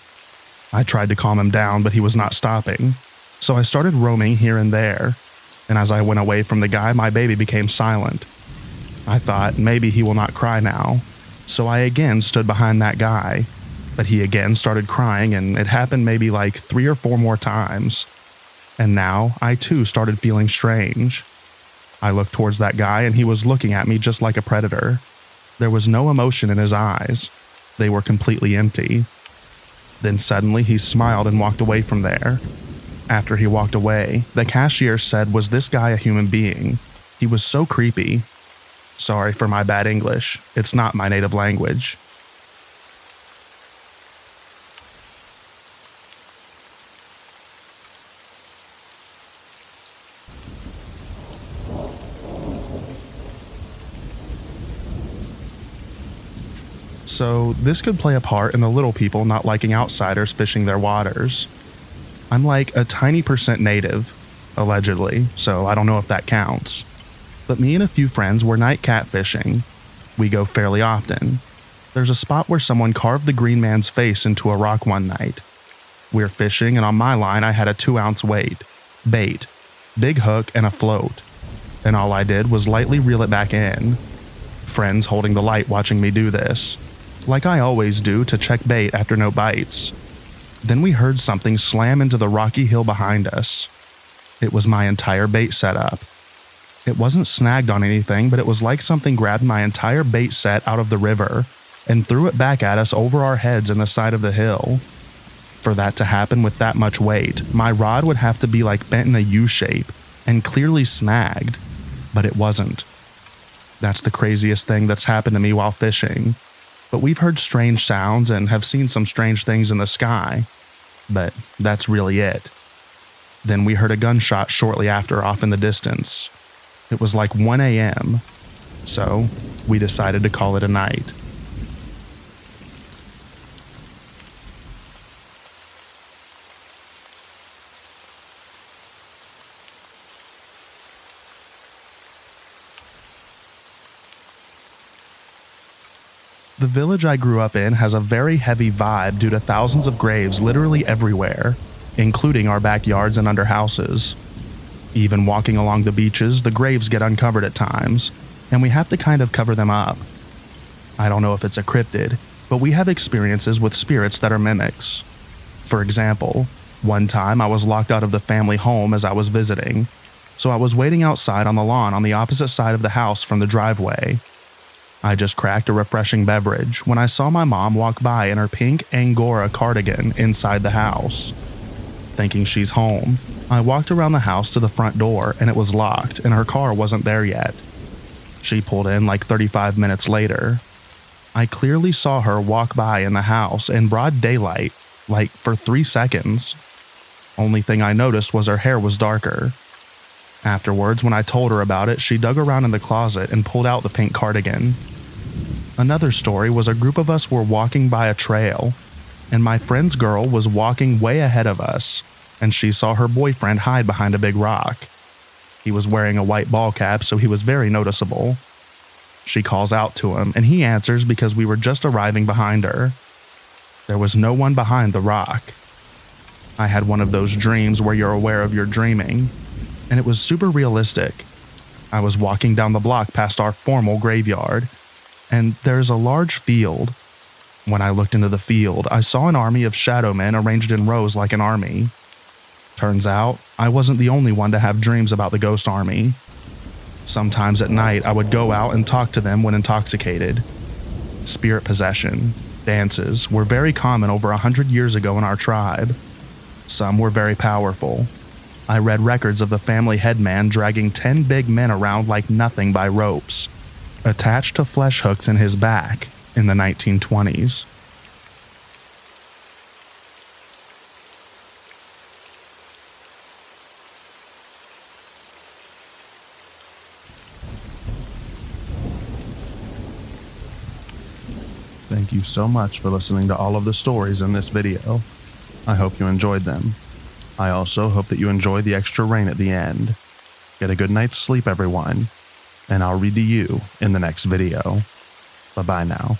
I tried to calm him down, but he was not stopping. So I started roaming here and there, and as I went away from the guy, my baby became silent. I thought maybe he will not cry now, so I again stood behind that guy, but he again started crying, and it happened maybe like 3 or 4 more times. And now I too started feeling strange. I looked towards that guy, and he was looking at me just like a predator. There was no emotion in his eyes. They were completely empty. Then suddenly he smiled and walked away from there. After he walked away, the cashier said, "Was this guy a human being? He was so creepy." Sorry for my bad English. It's not my native language. So this could play a part in the little people not liking outsiders fishing their waters. I'm like a tiny percent native, allegedly, so I don't know if that counts. But me and a few friends were night catfishing. We go fairly often. There's a spot where someone carved the green man's face into a rock one night. We're fishing, and on my line I had a 2-ounce weight, bait, big hook, and a float. And all I did was lightly reel it back in. Friends holding the light watching me do this, like I always do, to check bait after no bites. Then we heard something slam into the rocky hill behind us. It was my entire bait setup. It wasn't snagged on anything, but it was like something grabbed my entire bait set out of the river and threw it back at us over our heads in the side of the hill. For that to happen with that much weight, my rod would have to be like bent in a U shape and clearly snagged, but it wasn't. That's the craziest thing that's happened to me while fishing. But we've heard strange sounds and have seen some strange things in the sky. But that's really it. Then we heard a gunshot shortly after off in the distance. It was like 1 a.m. So we decided to call it a night. The village I grew up in has a very heavy vibe due to thousands of graves literally everywhere, including our backyards and under houses. Even walking along the beaches, the graves get uncovered at times, and we have to kind of cover them up. I don't know if it's a cryptid, but we have experiences with spirits that are mimics. For example, one time I was locked out of the family home as I was visiting, so I was waiting outside on the lawn on the opposite side of the house from the driveway. I just cracked a refreshing beverage when I saw my mom walk by in her pink Angora cardigan inside the house. Thinking she's home, I walked around the house to the front door and it was locked and her car wasn't there yet. She pulled in like 35 minutes later. I clearly saw her walk by in the house in broad daylight, like for 3 seconds. Only thing I noticed was her hair was darker. Afterwards, when I told her about it, she dug around in the closet and pulled out the pink cardigan. Another story was a group of us were walking by a trail, and my friend's girl was walking way ahead of us, and she saw her boyfriend hide behind a big rock. He was wearing a white ball cap, so he was very noticeable. She calls out to him, and he answers because we were just arriving behind her. There was no one behind the rock. I had one of those dreams where you're aware of your dreaming, and it was super realistic. I was walking down the block past our formal graveyard, and there's a large field. When I looked into the field, I saw an army of shadow men arranged in rows like an army. Turns out, I wasn't the only one to have dreams about the ghost army. Sometimes at night, I would go out and talk to them when intoxicated. Spirit possession, dances, were very common over 100 years ago in our tribe. Some were very powerful. I read records of the family headman dragging 10 big men around like nothing by ropes, attached to flesh hooks in his back in the 1920s. Thank you so much for listening to all of the stories in this video. I hope you enjoyed them. I also hope that you enjoy the extra rain at the end. Get a good night's sleep, everyone, and I'll read to you in the next video. Bye-bye now.